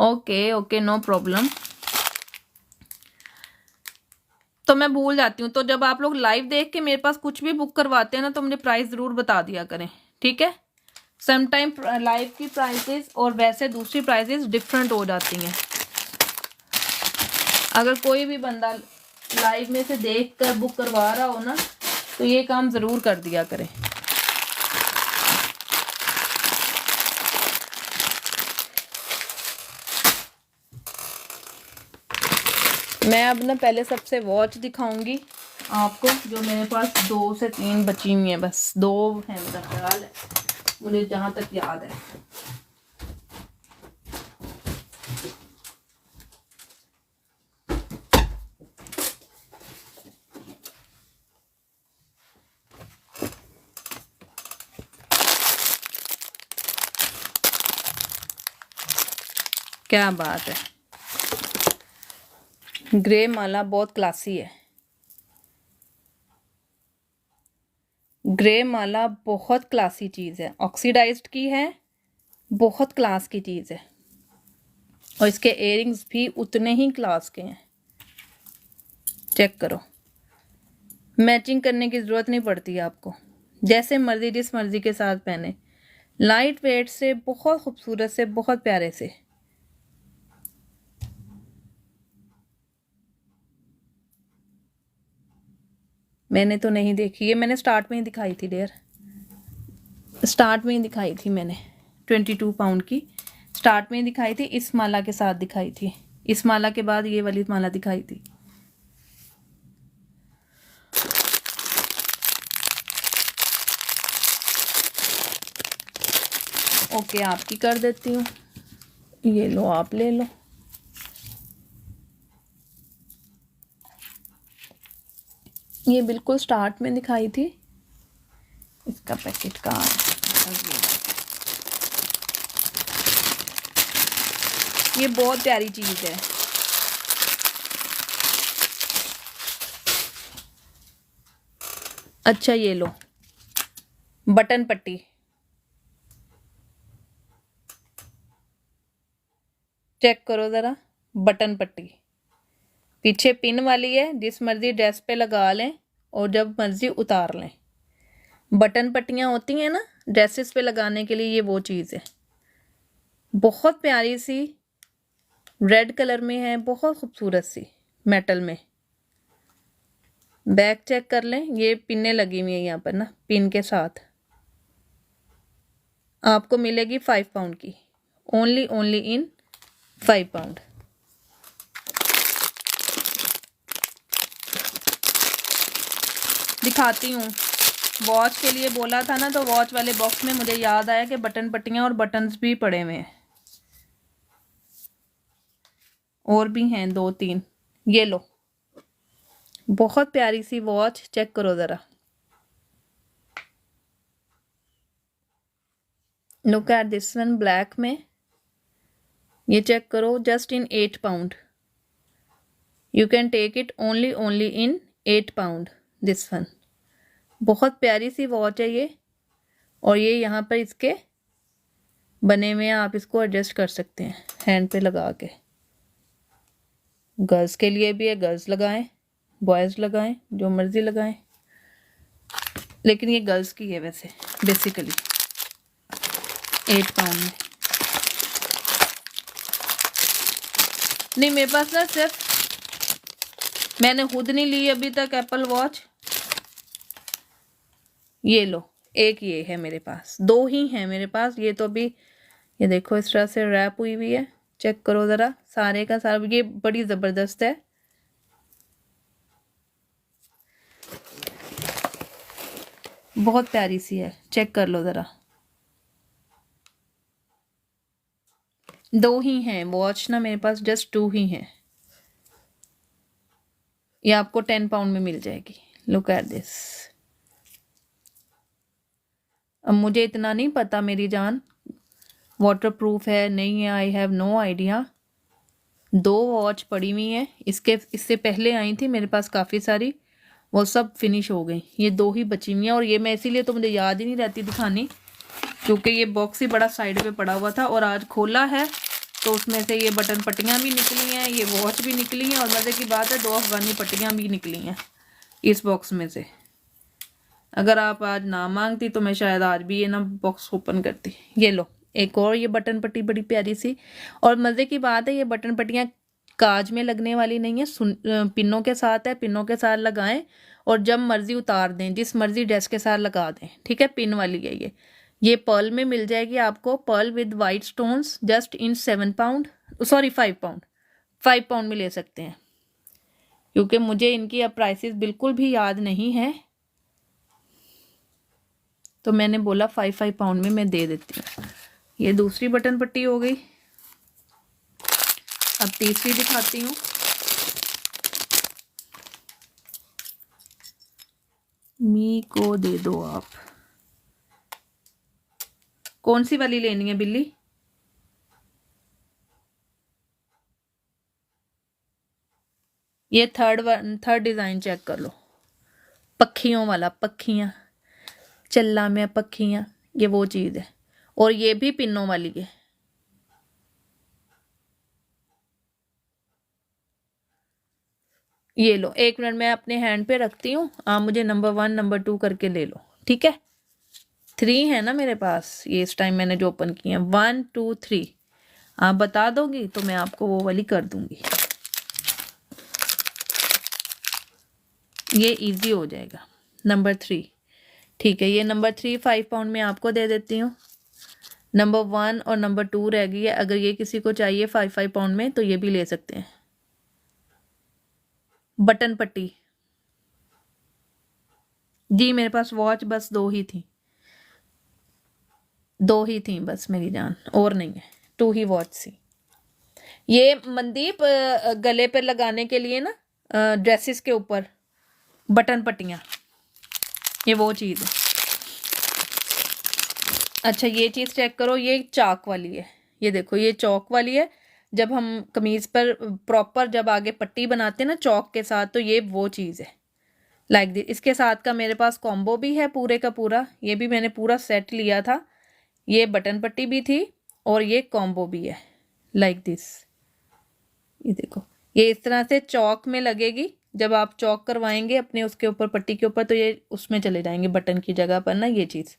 ओके ओके नो प्रॉब्लम, तो मैं भूल जाती हूँ। तो जब आप लोग लाइव देख के मेरे पास कुछ भी बुक करवाते हैं ना तो मुझे प्राइस ज़रूर बता दिया करें, ठीक है। समटाइम लाइव की प्राइसेस और वैसे दूसरी प्राइसेस डिफरेंट हो जाती हैं। अगर कोई भी बंदा लाइव में से देख कर बुक करवा रहा हो ना तो ये काम ज़रूर कर दिया करें। मैं अब ना पहले सबसे वॉच दिखाऊंगी आपको, जो मेरे पास 2 से 3 बची हुई हैं, बस 2 हैं मेरा ख्याल है, मुझे जहाँ तक याद है। क्या बात है, ग्रे माला बहुत क्लासी है, ग्रे माला बहुत क्लासी चीज़ है, ऑक्सीडाइज्ड की है, बहुत क्लास की चीज़ है। और इसके इयरिंग्स भी उतने ही क्लास के हैं, चेक करो, मैचिंग करने की ज़रूरत नहीं पड़ती आपको, जैसे मर्जी जिस मर्जी के साथ पहने, लाइट वेट से, बहुत खूबसूरत से, बहुत प्यारे से। मैंने तो नहीं देखी, ये मैंने स्टार्ट में ही दिखाई थी डेयर, स्टार्ट में ही दिखाई थी मैंने, 22 पाउंड की स्टार्ट में ही दिखाई थी, इस माला के साथ दिखाई थी, इस माला के बाद ये वाली माला दिखाई थी। ओके आपकी कर देती हूँ, ये लो आप ले लो। ये बिल्कुल स्टार्ट में दिखाई थी, इसका पैकेट का ये बहुत प्यारी चीज़ है। अच्छा ये लो बटन पट्टी, चेक करो ज़रा, बटन पट्टी पीछे पिन वाली है, जिस मर्जी ड्रेस पे लगा लें और जब मर्जी उतार लें। बटन पट्टियाँ होती हैं ना ड्रेसेस पे लगाने के लिए, ये वो चीज़ है, बहुत प्यारी सी, रेड कलर में है, बहुत खूबसूरत सी, मेटल में। बैक चेक कर लें, ये पिनें लगी हुई है यहाँ पर ना, पिन के साथ आपको मिलेगी 5 पाउंड की, ओनली इन 5 पाउंड। दिखाती हूँ, वॉच के लिए बोला था ना, तो वॉच वाले बॉक्स में मुझे याद आया कि बटन पट्टियाँ और बटन्स भी पड़े हुए हैं, और भी हैं 2-3। ये लो बहुत प्यारी सी वॉच, चेक करो ज़रा, look at this one black में, ये चेक करो, just in 8 pound. You can take it only in 8 pound this one. बहुत प्यारी सी वॉच है ये, और ये यहाँ पर इसके बने हुए हैं, आप इसको एडजस्ट कर सकते हैं हैंड पे लगा के। गर्ल्स के लिए भी है, गर्ल्स लगाएं, बॉयज़ लगाएं, जो मर्जी लगाएं, लेकिन ये गर्ल्स की है वैसे बेसिकली। 8 पाउंड में नहीं, मेरे पास ना सिर्फ, मैंने खुद नहीं ली अभी तक एप्पल वॉच। ये लो, एक ये है मेरे पास, 2 ही हैं मेरे पास। ये तो अभी, ये देखो इस तरह से रैप हुई हुई है, चेक करो ज़रा सारे का सारा। ये बड़ी ज़बरदस्त है, बहुत प्यारी सी है, चेक कर लो ज़रा। 2 ही हैं वॉच ना मेरे पास, जस्ट 2 ही हैं। ये आपको 10 पाउंड में मिल जाएगी। Look at this. अब मुझे इतना नहीं पता मेरी जान, वाटर प्रूफ है नहीं है, I have no idea. 2 watch पड़ी हुई हैं, इससे पहले आई थी मेरे पास काफ़ी सारी, वो सब फिनिश हो गई। ये 2 ही बची हुई हैं, और ये मैं इसीलिए तो मुझे याद ही नहीं रहती दिखानी, क्योंकि ये बॉक्स ही बड़ा साइड पे पड़ा हुआ था, और आज खोला है तो उसमें से ये बटन पट्टियाँ भी निकली हैं, ये वॉच भी निकली हैं, और मज़े की बात है 2 अफगानी पट्टियाँ भी निकली हैं इस बॉक्स में से। अगर आप आज ना मांगती तो मैं शायद आज भी ये ना बॉक्स ओपन करती। ये लो, एक और ये बटन पट्टी बड़ी प्यारी सी, और मज़े की बात है ये बटन पट्टियाँ काज में लगने वाली नहीं है, पिनों के साथ है। पिनों के साथ लगाएं और जब मर्जी उतार दें, जिस मर्जी ड्रेस के साथ लगा दें, ठीक है। पिन वाली है ये पर्ल में मिल जाएगी आपको, pearl with white stones, just in 7 pound, sorry 5 pound, 5 pound में ले सकते हैं, क्योंकि मुझे इनकी अब प्राइसेस बिल्कुल भी याद नहीं है, तो मैंने बोला 5 पाउंड में मैं दे देती हूँ। ये दूसरी बटन पट्टी हो गई। अब तीसरी दिखाती हूँ। मी को दे दो आप। कौन सी वाली लेनी है बिल्ली? ये थर्ड डिजाइन चेक कर लो, पक्षियों वाला, पक्षियाँ, चल्ला में पक्षियाँ, ये वो चीज़ है, और ये भी पिनों वाली है। ये लो, 1 मिनट मैं अपने हैंड पे रखती हूँ, आप मुझे नंबर 1 नंबर 2 करके ले लो, ठीक है। 3 है ना मेरे पास, ये इस टाइम मैंने जो ओपन किए हैं, 1 2 3, आप बता दोगी तो मैं आपको वो वाली कर दूंगी, ये इजी हो जाएगा। नंबर 3, ठीक है। ये नंबर 3 5 पाउंड में आपको दे देती हूँ। नंबर 1 और नंबर 2 रह गई है, अगर ये किसी को चाहिए 5 पाउंड में तो ये भी ले सकते हैं। बटन पट्टी जी, मेरे पास वॉच बस 2 ही थी, 2 ही थी बस मेरी जान, और नहीं है, 2 ही वॉच थी। ये मनदीप गले पर लगाने के लिए ना, ड्रेसेस के ऊपर बटन पट्टियाँ, ये वो चीज़ है। अच्छा ये चीज़ चेक करो, ये चाक वाली है, ये देखो ये चौक वाली है। जब हम कमीज़ पर प्रॉपर जब आगे पट्टी बनाते हैं ना चौक के साथ, तो ये वो चीज़ है लाइक दिस। इसके साथ का मेरे पास कॉम्बो भी है पूरे का पूरा, ये भी मैंने पूरा सेट लिया था। ये बटन पट्टी भी थी और ये कॉम्बो भी है लाइक दिस। ये देखो, ये इस तरह से चौक में लगेगी, जब आप चौक करवाएंगे अपने उसके ऊपर पट्टी के ऊपर, तो ये उसमें चले जाएंगे बटन की जगह पर ना, ये चीज़।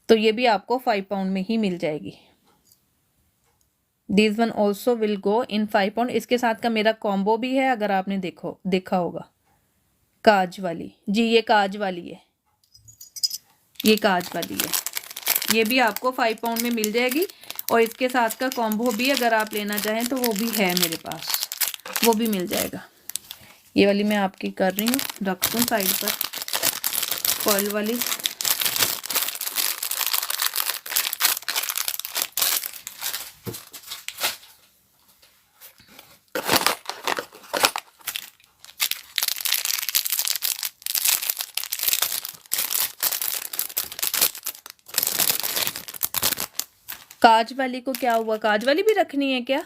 तो ये भी आपको 5 पाउंड में ही मिल जाएगी। This one also will go in 5 pound. इसके साथ का मेरा कॉम्बो भी है, अगर आपने देखा होगा, काज वाली जी, ये काज वाली है, ये काज वाली है, ये भी आपको 5 पाउंड में मिल जाएगी। और इसके साथ का कॉम्बो भी अगर आप लेना चाहें तो वो भी है मेरे पास, वो भी मिल जाएगा। ये वाली मैं आपकी कर रही हूँ, रख दूँ साइड पर, पर्ल वाली। काज वाली को क्या हुआ? काज वाली भी रखनी है क्या,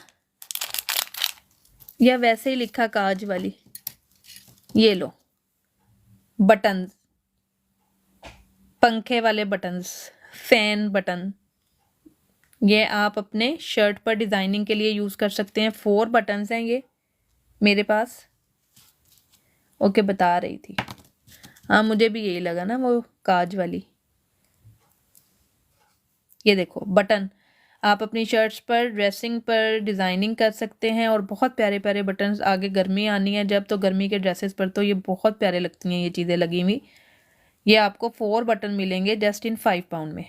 या वैसे ही लिखा काज वाली? ये लो बटन, पंखे वाले बटन्स, फैन बटन, ये आप अपने शर्ट पर डिज़ाइनिंग के लिए यूज़ कर सकते हैं। 4 बटन्स हैं ये मेरे पास। ओके, बता रही थी। हाँ, मुझे भी यही लगा ना, वो काज वाली। ये देखो बटन, आप अपनी शर्ट्स पर, ड्रेसिंग पर डिज़ाइनिंग कर सकते हैं। और बहुत प्यारे प्यारे बटन्स। आगे गर्मी आनी है जब, तो गर्मी के ड्रेसेस पर तो ये बहुत प्यारे लगती हैं ये चीज़ें लगी हुई। ये आपको 4 बटन मिलेंगे जस्ट इन 5 पाउंड में।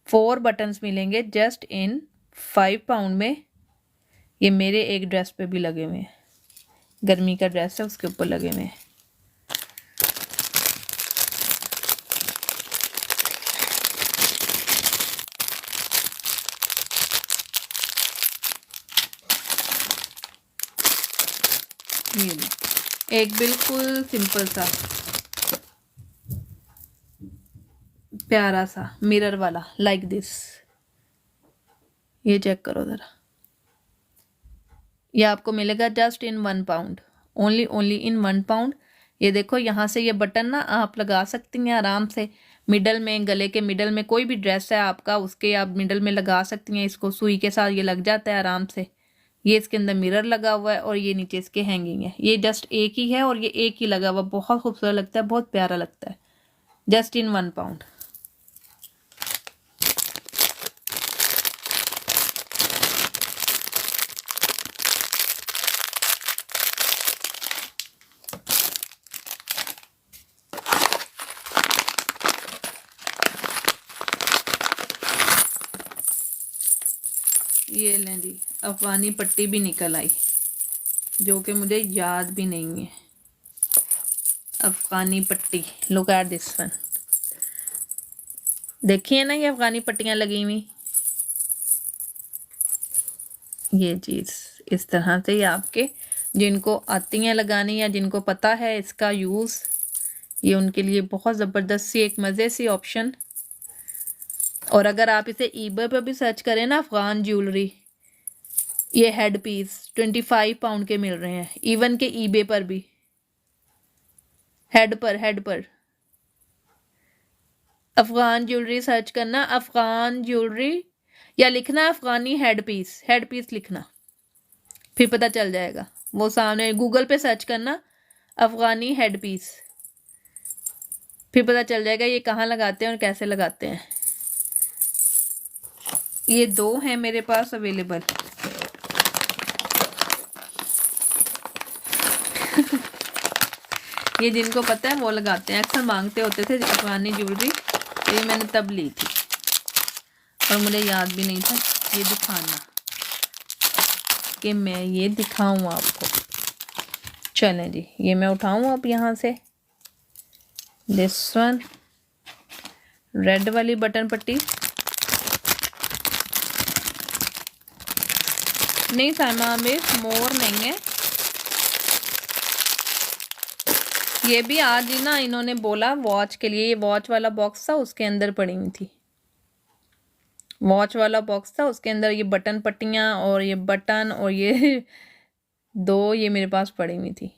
4 बटन्स मिलेंगे जस्ट इन 5 पाउंड में। ये मेरे एक ड्रेस पे भी लगे हुए हैं, गर्मी का ड्रेस है उसके ऊपर लगे हुए हैं। ये एक बिल्कुल सिंपल सा प्यारा सा मिरर वाला, लाइक दिस। ये चेक करो ज़रा, ये आपको मिलेगा just in 1 pound, only in 1 pound. ये देखो, यहाँ से ये बटन ना आप लगा सकती हैं आराम से। मिडल में, गले के मिडल में, कोई भी ड्रेस है आपका उसके आप मिडल में लगा सकती हैं इसको। सुई के साथ ये लग जाता है आराम से। ये इसके अंदर मिरर लगा हुआ है और ये नीचे इसके हैंगिंग है। ये जस्ट एक ही है और ये एक ही लगा हुआ, बहुत खूबसूरत लगता है, बहुत प्यारा लगता है। Just in 1 pound. ये लें जी, अफगानी पट्टी भी निकल आई, जो कि मुझे याद भी नहीं है। अफगानी पट्टी, लुक एट दिस वन। देखिए ना, ये अफगानी पट्टियां लगी हुई। ये चीज़ इस तरह से, ये आपके जिनको आती हैं लगानी या जिनको पता है इसका यूज़, ये उनके लिए बहुत ज़बरदस्त सी एक मज़े सी ऑप्शन। और अगर आप इसे ईबे पर भी सर्च करें ना, अफगान ज्वेलरी, ये हेड पीस 25 पाउंड के मिल रहे हैं। इवन के ईबे पर भी, हेड पर अफगान ज्वेलरी सर्च करना, अफगान ज्वेलरी, या लिखना अफगानी हेड पीस लिखना, फिर पता चल जाएगा। वो सामने गूगल पे सर्च करना अफगानी हेड पीस, फिर पता चल जाएगा ये कहाँ लगाते हैं और कैसे लगाते हैं। ये 2 हैं मेरे पास अवेलेबल। ये जिनको पता है वो लगाते हैं, अक्सर मांगते होते थे अफगानी ज्वेलरी, तो ये मैंने तब ली थी और मुझे याद भी नहीं था ये दिखाना कि मैं ये दिखाऊं आपको। चलें जी, ये मैं उठाऊं अब यहाँ से। दिस वन, रेड वाली बटन पट्टी। नहीं साइमा में मोर नहीं है, ये भी आज ही ना इन्होंने बोला वॉच के लिए। ये वॉच वाला बॉक्स था, उसके अंदर पड़ी हुई थी। वॉच वाला बॉक्स था, उसके अंदर ये बटन पट्टियाँ और ये बटन और ये 2 ये मेरे पास पड़ी हुई थी।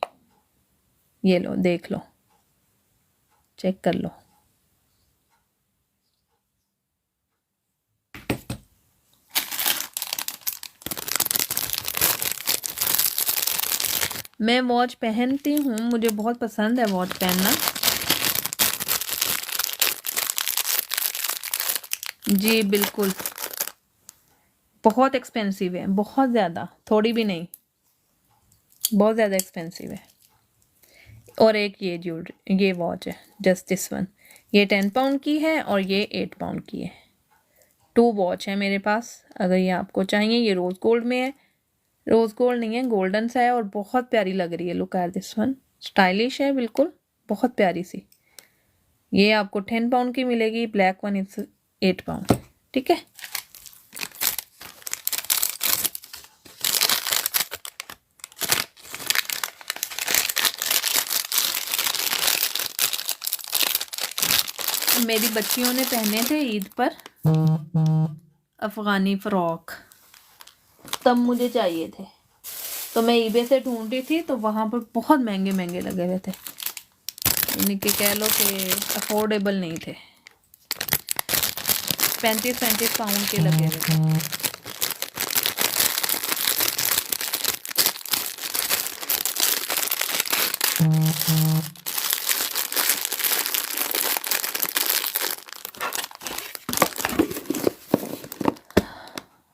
ये लो, देख लो, चेक कर लो। मैं वॉच पहनती हूँ, मुझे बहुत पसंद है वॉच पहनना। जी बिल्कुल, बहुत एक्सपेंसिव है, बहुत ज़्यादा, थोड़ी भी नहीं, बहुत ज़्यादा एक्सपेंसिव है। और एक ये ज्वेलरी, ये वॉच है जस्ट दिस वन, ये 10 पाउंड की है और ये 8 पाउंड की है। 2 वॉच है मेरे पास, अगर ये आपको चाहिए। ये रोज़ गोल्ड में है, रोज़ गोल्ड नहीं है, गोल्डन सा है और बहुत प्यारी लग रही है। Look at this one, stylish है बिल्कुल, बहुत प्यारी सी। ये आपको 10 पाउंड की मिलेगी, ब्लैक वन इज 8 पाउंड। ठीक है, मेरी बच्चियों ने पहने थे ईद पर, अफ़गानी फ़्रॉक तब मुझे चाहिए थे, तो मैं ईबे से ढूंढ रही थी, तो वहाँ पर बहुत महंगे महंगे लगे हुए थे, यानी कि कह लो कि अफोर्डेबल नहीं थे। 35-35 पाउंड के लगे हुए थे।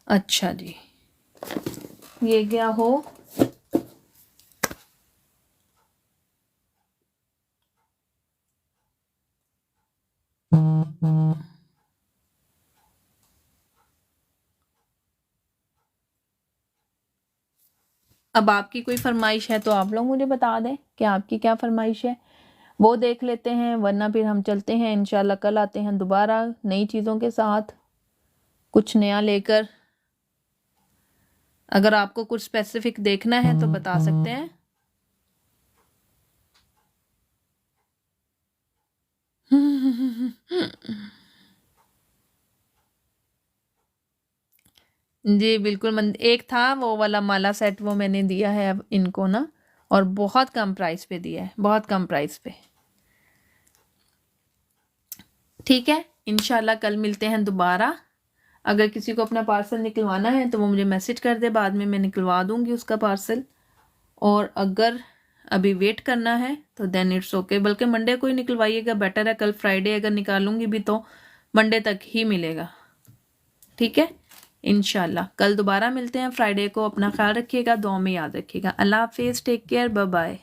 अच्छा जी, ये क्या हो, अब आपकी कोई फरमाइश है तो आप लोग मुझे बता दें कि आपकी क्या फरमाइश है, वो देख लेते हैं, वरना फिर हम चलते हैं इंशाल्लाह। कल आते हैं दोबारा नई चीज़ों के साथ, कुछ नया लेकर। अगर आपको कुछ स्पेसिफिक देखना है तो बता सकते हैं। जी बिल्कुल, एक था वो वाला माला सेट, वो मैंने दिया है अब इनको ना, और बहुत कम प्राइस पे दिया है, बहुत कम प्राइस पे। ठीक है, इंशाल्लाह कल मिलते हैं दोबारा। अगर किसी को अपना पार्सल निकलवाना है तो वो मुझे मैसेज कर दे, बाद में मैं निकलवा दूंगी उसका पार्सल। और अगर अभी वेट करना है तो देन इट्स ओके, बल्कि मंडे को ही निकलवाइएगा, बेटर है। कल फ्राइडे अगर निकालूंगी भी तो मंडे तक ही मिलेगा। ठीक है, इंशाल्लाह कल दोबारा मिलते हैं फ्राइडे को। अपना ख्याल रखिएगा, दुआ में याद रखिएगा। अल्लाह हाफिज़, टेक केयर, बाय बाय।